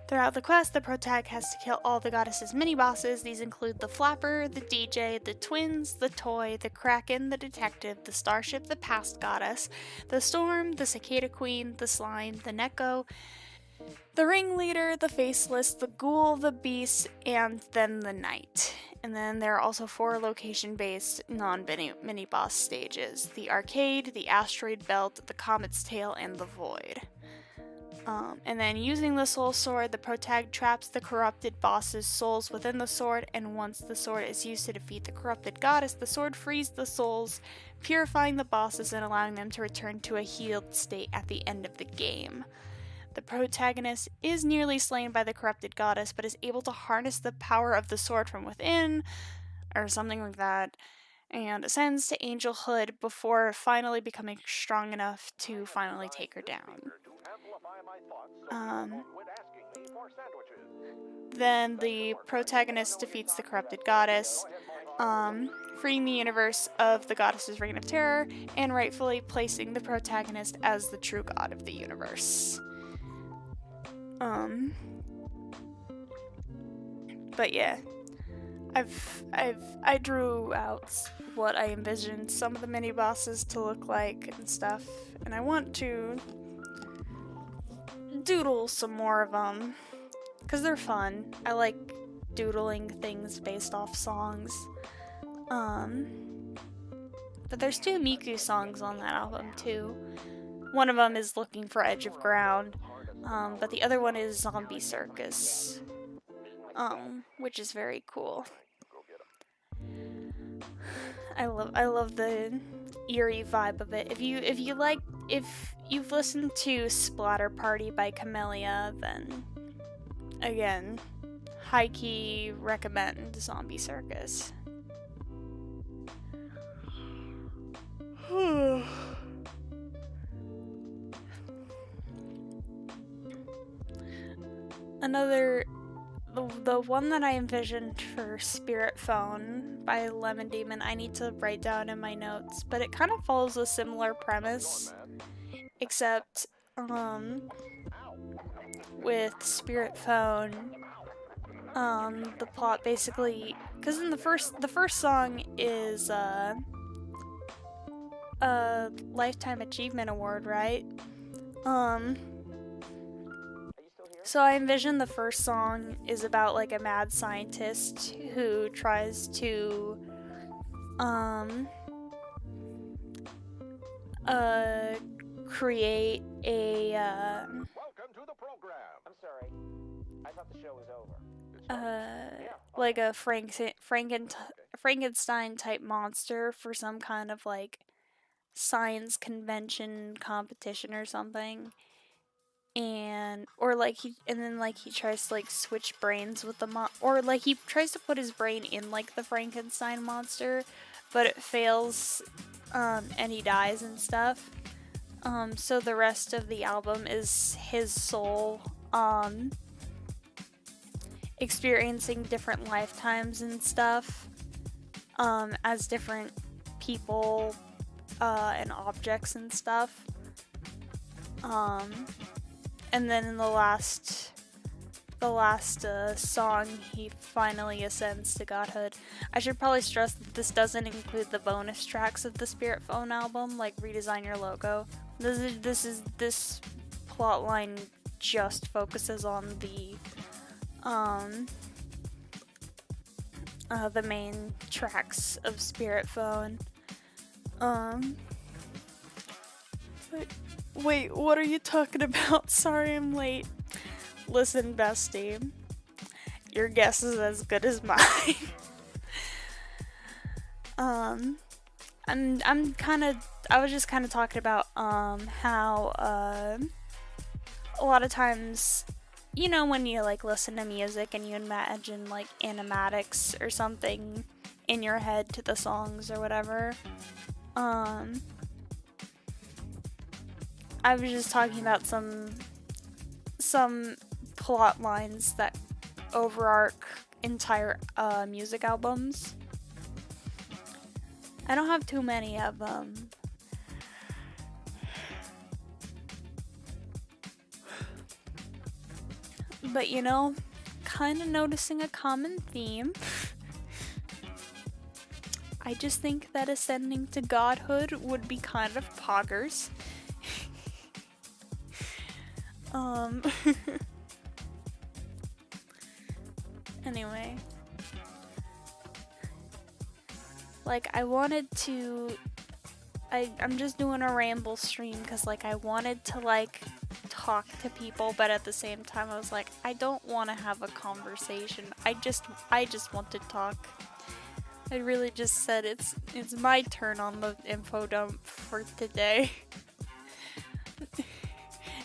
Throughout the quest, the protag has to kill all the goddess's mini-bosses. These include the Flapper, the DJ, the Twins, the Toy, the Kraken, the Detective, the Starship, the Past Goddess, the Storm, the Cicada Queen, the Slime, the Neko, the Ringleader, the Faceless, the Ghoul, the Beast, and then the Knight. And then there are also 4 location-based non-mini-boss stages. The Arcade, the Asteroid Belt, the Comet's Tail, and the Void. And then using the Soul Sword, the protag traps the corrupted boss's souls within the sword, and once the sword is used to defeat the corrupted goddess, the sword frees the souls, purifying the bosses and allowing them to return to a healed state at the end of the game. The protagonist is nearly slain by the corrupted goddess, but is able to harness the power of the sword from within, or something like that, and ascends to angelhood before finally becoming strong enough to finally take her down. Then the protagonist defeats the corrupted goddess, freeing the universe of the goddess's reign of terror, and rightfully placing the protagonist as the true god of the universe. But yeah, I drew out what I envisioned some of the mini bosses to look like and stuff, and I want to doodle some more of them because they're fun. I like doodling things based off songs. But there's 2 Miku songs on that album too. One of them is Looking for Edge of Ground, but the other one is Zombie Circus, which is very cool. I love the eerie vibe of it. If you've listened to Splatter Party by Camellia, then again, high key recommend Zombie Circus. The one that I envisioned for Spirit Phone by Lemon Demon, I need to write down in my notes, but it kind of follows a similar premise, except, with Spirit Phone, the plot basically, because in the first song is, a Lifetime Achievement Award, right? So I envision the first song is about like a mad scientist who tries to create a Welcome to the program. I'm sorry. I thought the show was over. like a Frankenstein type monster for some kind of like science convention competition or something. And then he tries to like switch brains with the or like he tries to put his brain in like the Frankenstein monster, but it fails, and he dies and stuff. So the rest of the album is his soul experiencing different lifetimes and stuff, as different people and objects and stuff. And then in the last song, he finally ascends to godhood. I should probably stress that this doesn't include the bonus tracks of the Spirit Phone album, like Redesign Your Logo. This plot line just focuses on the main tracks of Spirit Phone. Wait, what are you talking about? Sorry I'm late. Listen, bestie. Your guess is as good as mine. I was just kind of talking about how a lot of times, you know, when you like listen to music and you imagine like animatics or something in your head to the songs or whatever. I was just talking about some plot lines that overarch entire music albums. I don't have too many of them. But you know, kind of noticing a common theme. I just think that ascending to godhood would be kind of poggers. Anyway, like I'm just doing a ramble stream because like I wanted to like talk to people, but at the same time I was like, I don't want to have a conversation. I just want to talk. I really just said it's my turn on the info dump for today.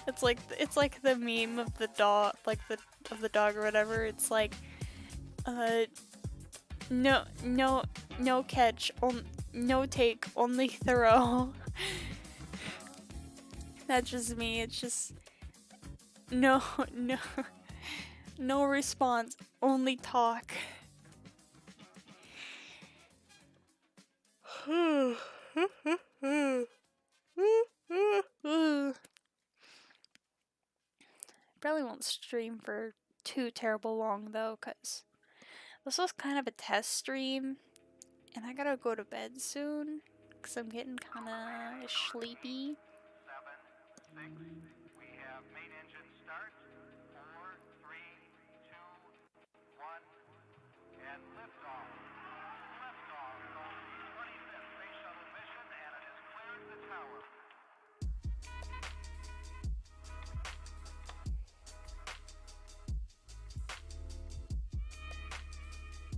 It's like the meme of the dog, of the dog or whatever. It's like, no catch, no take, only throw. That's just me. It's just no response, only talk. Probably won't stream for too terrible long though, because this was kind of a test stream, and I gotta go to bed soon, because I'm getting kind of sleepy. 7, 6, we have main engine start, 4, 3, 2, 1, and liftoff. Liftoff on the 25th Space Shuttle mission, and it has cleared the tower.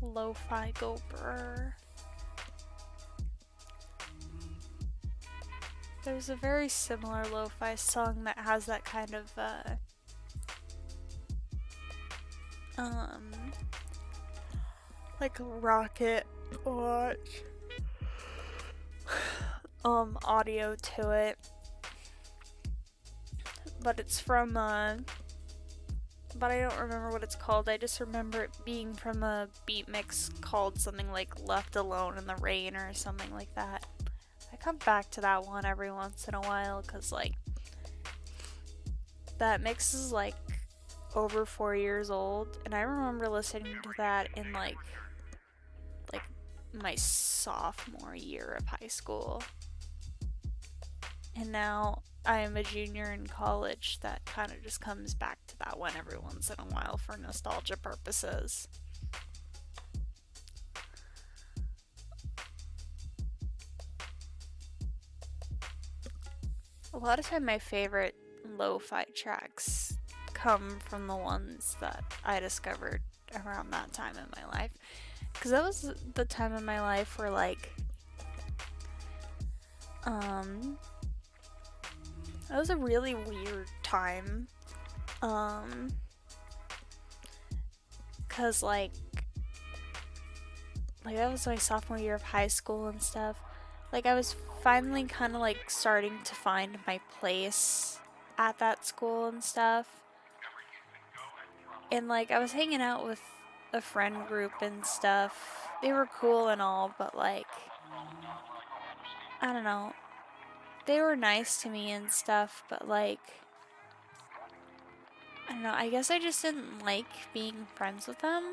Lo-fi go brr. There's a very similar lo-fi song that has that kind of like rocket watch audio to it, but it's from but I don't remember what it's called. I just remember it being from a beat mix called something like Left Alone in the Rain or something like that. I come back to that one every once in a while because like that mix is like over 4 years old, and I remember listening to that in like my sophomore year of high school. And now I am a junior in college. That kind of just comes back to that one every once in a while for nostalgia purposes. A lot of time my favorite lo-fi tracks come from the ones that I discovered around that time in my life. because that was the time in my life where, like, that was a really weird time, because, like, that was my sophomore year of high school and stuff. Like, I was finally kind of, like, starting to find my place at that school and stuff. And, like, I was hanging out with a friend group and stuff. They were cool and all, but, like, I don't know. They were nice to me and stuff, but, like, I don't know. I guess I just didn't like being friends with them.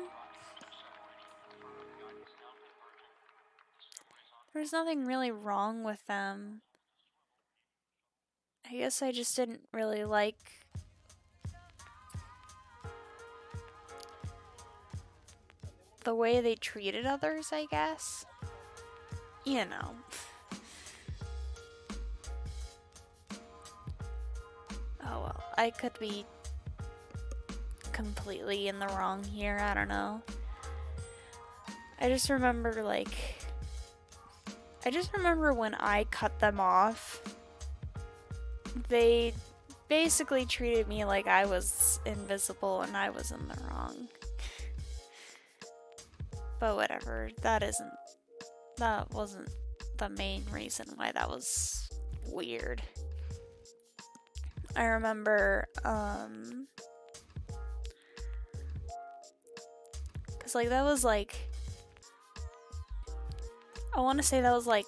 There's nothing really wrong with them. I guess I just didn't really like the way they treated others, I guess. You know. Oh well, I could be completely in the wrong here, I don't know. I just remember, like, when I cut them off, they basically treated me like I was invisible and I was in the wrong. But whatever, that wasn't the main reason why that was weird. I remember, cause like that was like, I want to say that was like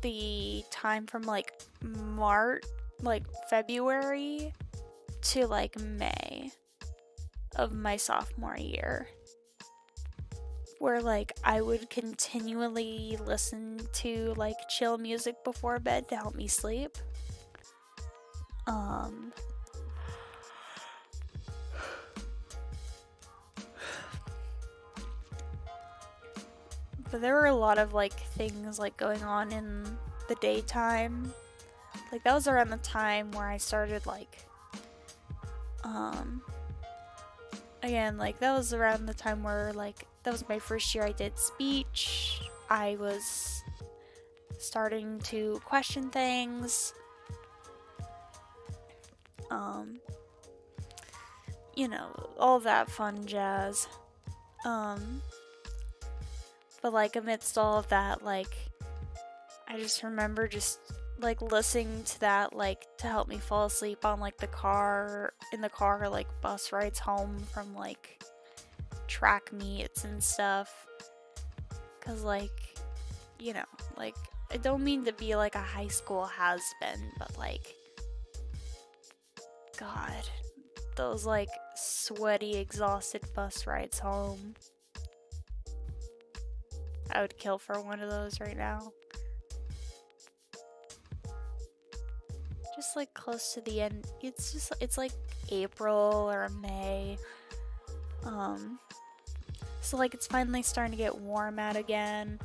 the time from like February to like May of my sophomore year, where like I would continually listen to like chill music before bed to help me sleep. But there were a lot of like things like going on in the daytime. Like that was around the time where I started like again, like that was around the time where like that was my first year I did speech. I was starting to question things. You know, all that fun jazz. But like amidst all of that, like I just remember just like listening to that like to help me fall asleep on like in the car like bus rides home from like track meets and stuff. Cause like, you know, like I don't mean to be like a high school has-been, but like God, those like sweaty, exhausted bus rides home. I would kill for one of those right now. Just like close to the end. It's like April or May. So like it's finally starting to get warm out again.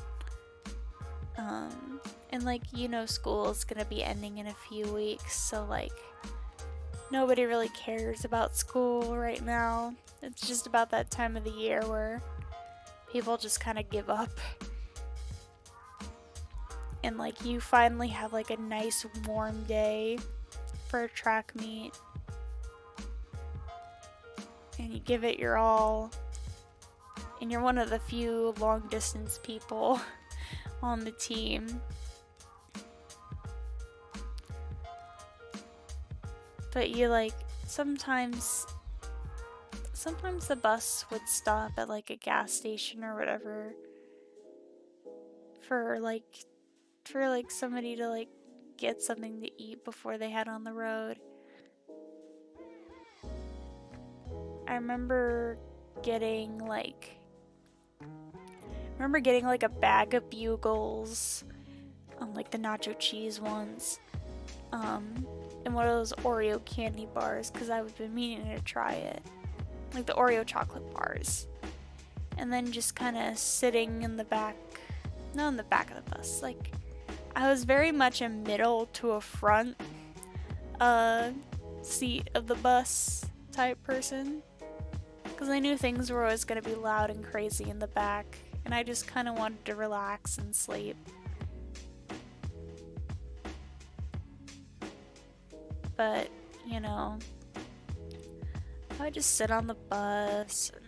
And like, you know, school is gonna be ending in a few weeks, so like nobody really cares about school right now. It's just about that time of the year where people just kind of give up. And like you finally have like a nice warm day for a track meet. And you give it your all. And you're one of the few long distance people on the team. But you like sometimes the bus would stop at like a gas station or whatever for somebody to like get something to eat before they head on the road. I remember getting like a bag of Bugles, like the nacho cheese ones, and one of those Oreo candy bars because I've been meaning to try it, like the Oreo chocolate bars, and then just kind of sitting in the back, not in the back of the bus, like I was very much a middle to a front seat of the bus type person. because I knew things were always going to be loud and crazy in the back, and I just kind of wanted to relax and sleep. But, you know, I would just sit on the bus and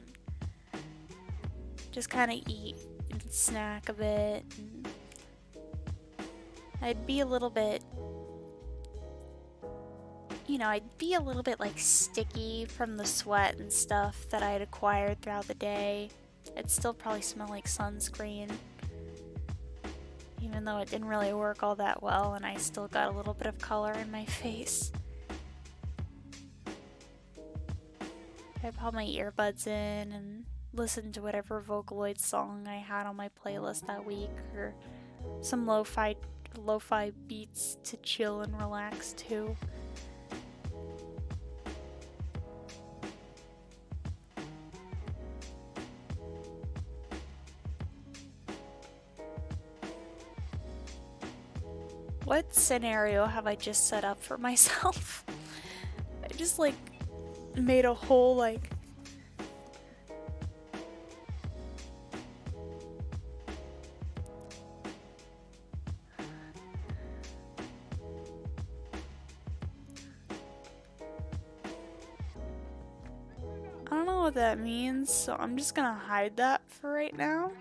just kind of eat and snack a bit. And I'd be a little bit, you know, I'd be a little bit like sticky from the sweat and stuff that I had acquired throughout the day. It'd still probably smell like sunscreen, even though it didn't really work all that well, and I still got a little bit of color in my face. I pop my earbuds in and listen to whatever Vocaloid song I had on my playlist that week, or some lo-fi beats to chill and relax to. What scenario have I just set up for myself? I just like made a whole like I don't know what that means, so I'm just gonna hide that for right now.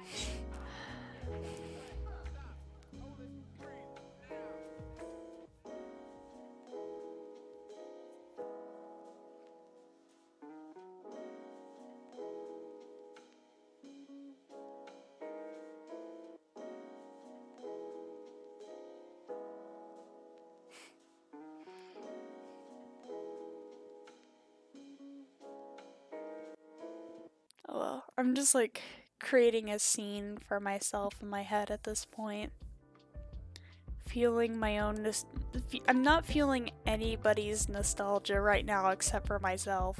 Oh well, I'm just like creating a scene for myself in my head at this point. Feeling my own I'm not feeling anybody's nostalgia right now except for myself.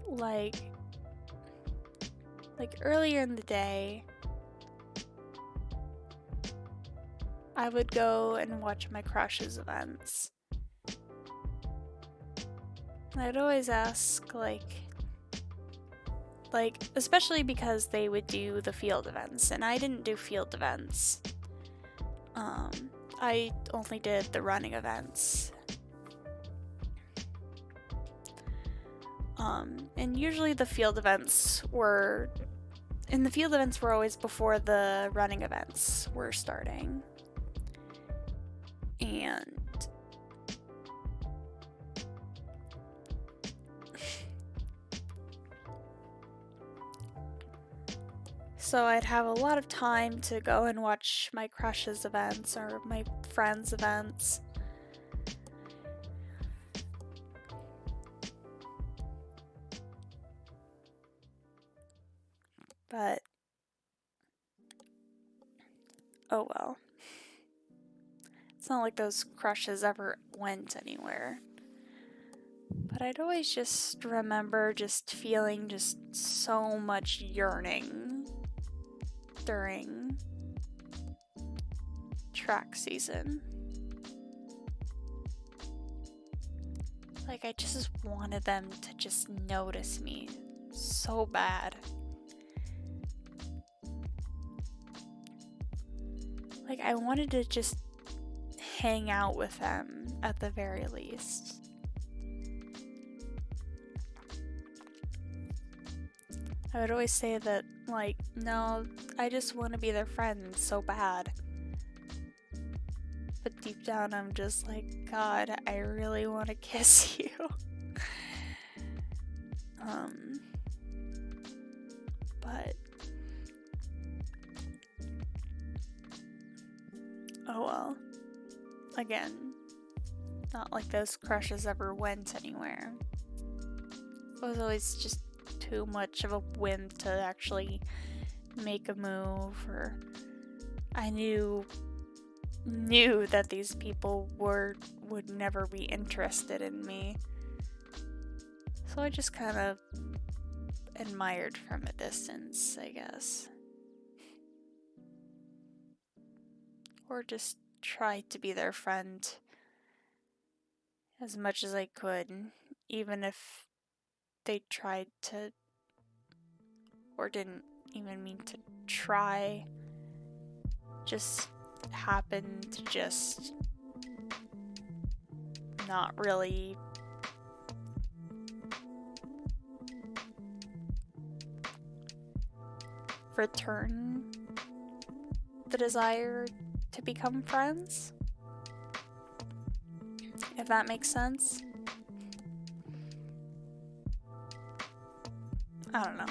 Like earlier in the day, I would go and watch my crush's events. And I'd always ask, like, especially because they would do the field events, and I didn't do field events. I only did the running events. And usually the field events were always before the running events were starting. And so I'd have a lot of time to go and watch my crush's events or my friends' events. But oh well. It's not like those crushes ever went anywhere. But I'd always just remember just feeling just so much yearning during track season. Like I just wanted them to just notice me so bad. Like I wanted to just hang out with them at the very least. I would always say that, like, no, I just want to be their friend so bad. But deep down, I'm just like, God, I really want to kiss you. But oh well. Again, not like those crushes ever went anywhere. It was always just too much of a whim to actually make a move, or I knew that these people would never be interested in me. So I just kind of admired from a distance, I guess. Or just tried to be their friend as much as I could, even if they tried to, or didn't even mean to try, just happened to just not really return the desire to become friends, if that makes sense. I don't know.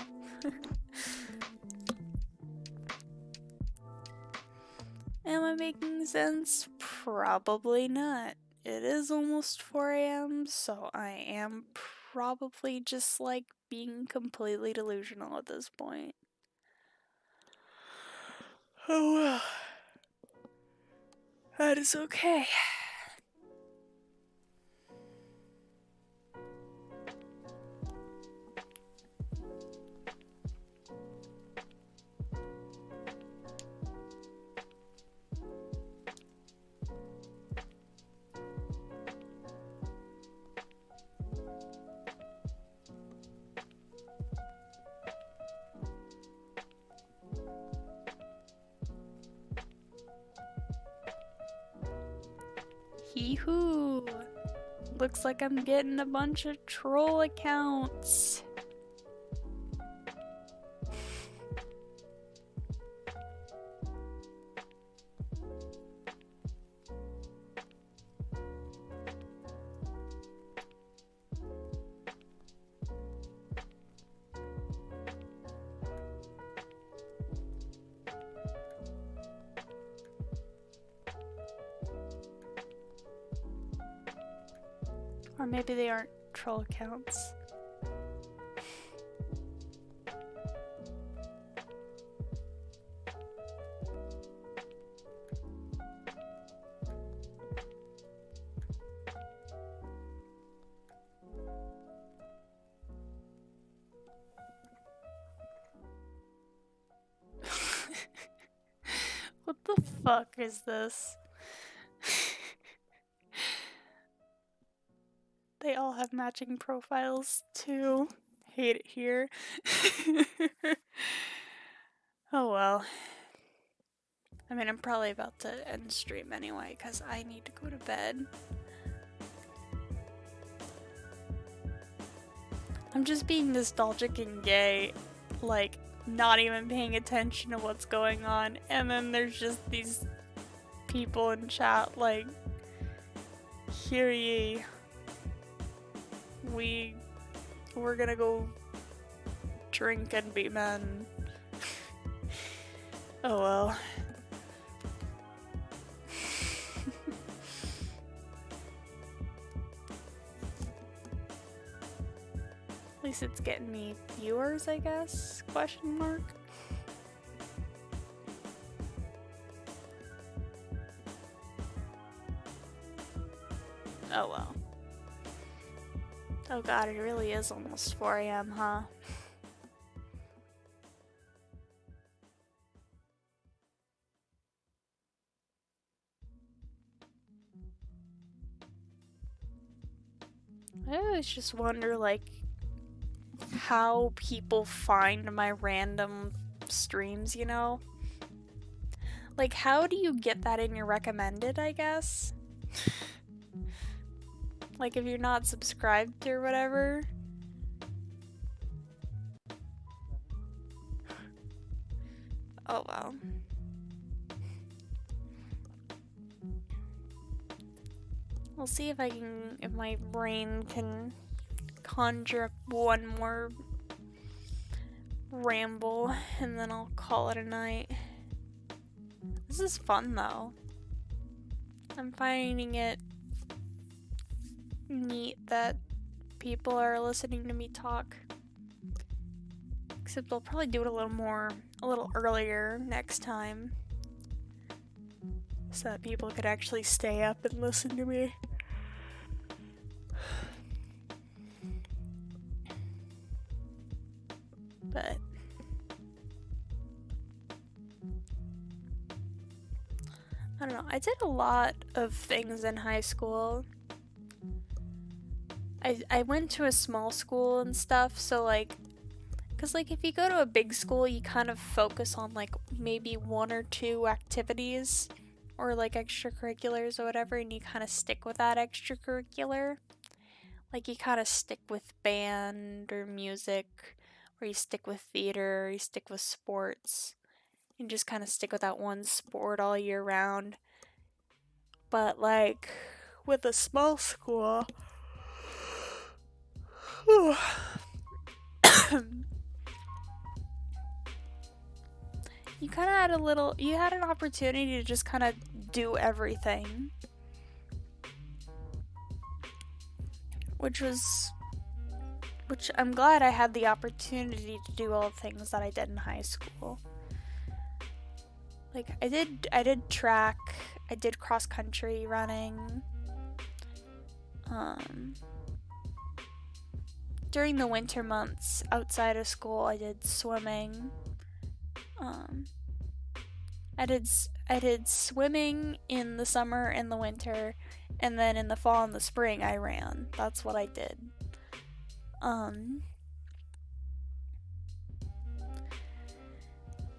Am I making sense? Probably not. It is almost 4 a.m., so I am probably just like being completely delusional at this point. Oh well. That is okay. Hee-hoo! Looks like I'm getting a bunch of troll accounts. Or maybe they aren't troll accounts. What the fuck is this? They all have matching profiles too. Hate it here. Oh well. I mean, I'm probably about to end stream anyway because I need to go to bed. I'm just being nostalgic and gay, like not even paying attention to what's going on, and then there's just these people in chat like, hear ye. We're gonna go drink and be men. Oh well. At least it's getting me viewers, I guess? Question mark. Oh well. Oh god, it really is almost 4 a.m., huh? I always just wonder, like, how people find my random streams, you know? Like, how do you get that in your recommended, I guess? Like, if you're not subscribed or whatever. Oh well. We'll see if I can, if my brain can conjure up one more ramble, and then I'll call it a night. This is fun though. I'm finding it neat that people are listening to me talk. Except I'll probably do it a little earlier next time. So that people could actually stay up and listen to me. But I don't know. I did a lot of things in high school. I went to a small school and stuff, so like, because like if you go to a big school, you kind of focus on like maybe one or two activities or like extracurriculars or whatever, and you kind of stick with that extracurricular. Like you kind of stick with band or music, or you stick with theater, or you stick with sports. You just kind of stick with that one sport all year round. But like with a small school, you kind of had you had an opportunity to just kind of do everything. Which I'm glad I had the opportunity to do all the things that I did in high school. Like I did track, I did cross country running. During the winter months outside of school, I did swimming. I did swimming in the summer and the winter, and then in the fall and the spring I ran. That's what I did.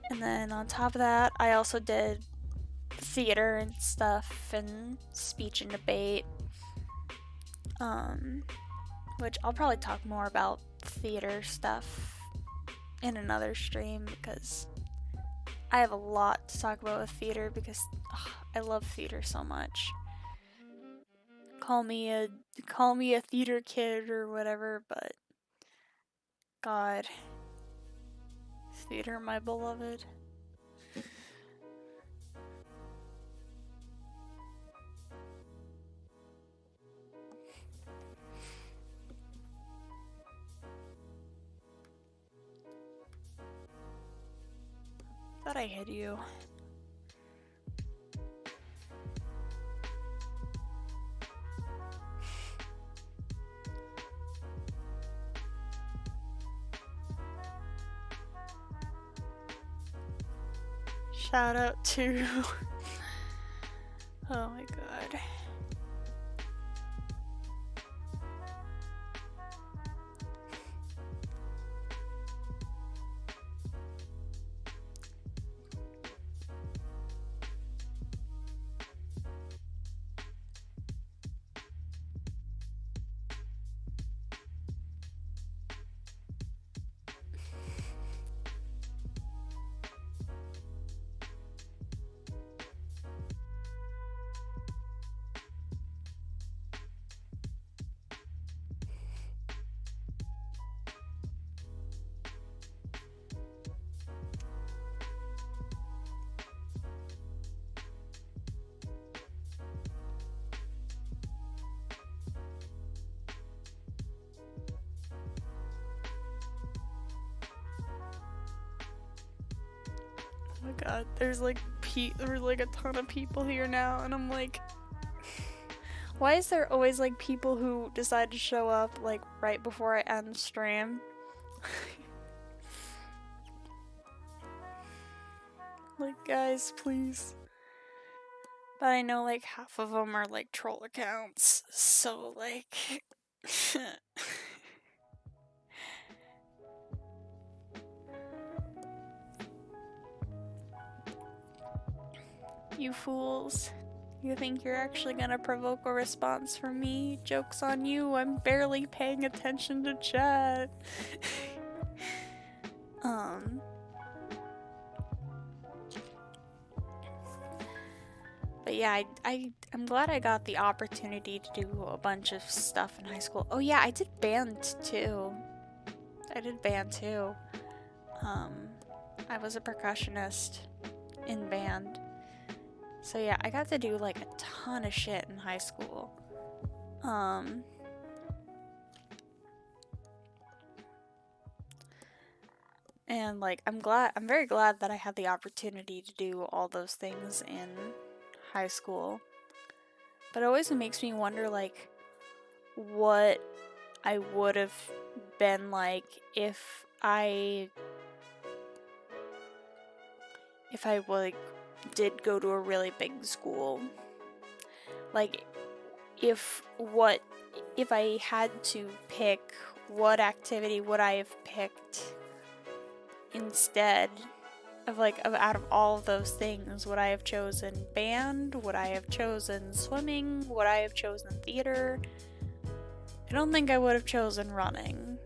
And then on top of that, I also did theater and stuff, and speech and debate. Which I'll probably talk more about theater stuff in another stream, because I have a lot to talk about with theater, because I love theater so much. Call me a theater kid or whatever, but God, theater, my beloved. Thought I hit you. Shout out to oh my god. Oh my god, there's like a ton of people here now, and I'm like, why is there always like people who decide to show up like right before I end stream? Like, guys, please. But I know like half of them are like troll accounts, so like you fools. You think you're actually gonna provoke a response from me? Joke's on you, I'm barely paying attention to chat. But yeah, I'm glad I got the opportunity to do a bunch of stuff in high school. Oh yeah, I did band too. I was a percussionist in band. So yeah, I got to do like a ton of shit in high school. And like I'm very glad that I had the opportunity to do all those things in high school. But it always makes me wonder like what I would have been like if I like did go to a really big school. Like, if I had to pick, what activity would I have picked instead of out of all of those things? Would I have chosen band? Would I have chosen swimming? Would I have chosen theater? I don't think I would have chosen running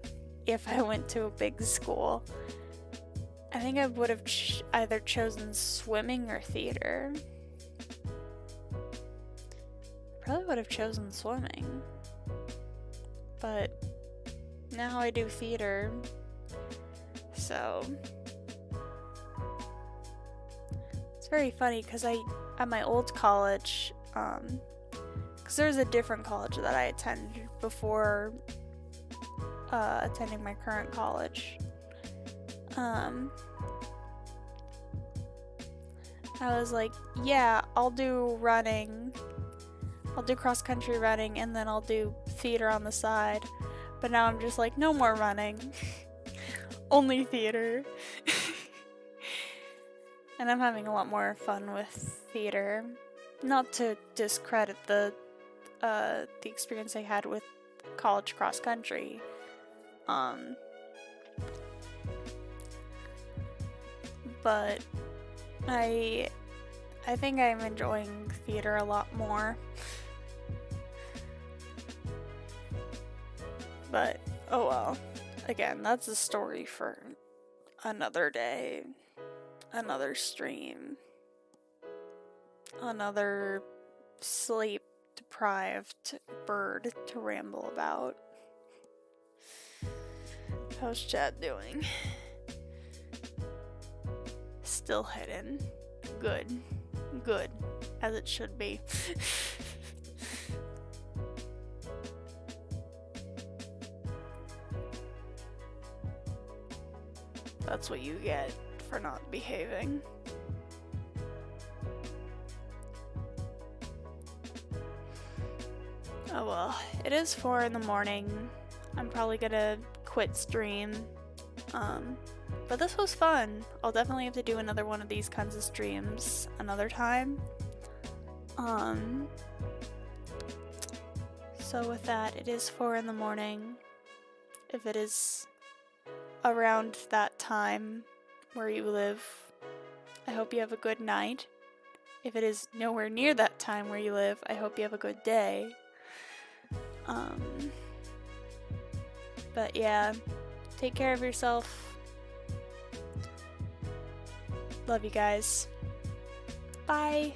if I went to a big school. I think I would have either chosen swimming or theater. Probably would have chosen swimming. But now I do theater. So it's very funny because at my old college, because there was a different college that I attended before attending my current college. I was like, yeah, I'll do running. I'll do cross-country running, and then I'll do theater on the side. But now I'm just like, no more running. Only theater. And I'm having a lot more fun with theater. Not to discredit the experience I had with college cross-country. But I think I'm enjoying theater a lot more. But, oh well. Again, that's a story for another day, another stream, another sleep-deprived bird to ramble about. How's Chad doing? Still hidden. Good. Good. As it should be. That's what you get for not behaving. Oh well, it is 4 in the morning. I'm probably gonna quit stream. But this was fun. I'll definitely have to do another one of these kinds of streams another time. So with that, it is 4 in the morning. If it is around that time where you live, I hope you have a good night. If it is nowhere near that time where you live, I hope you have a good day. But yeah, take care of yourself. Love you guys. Bye.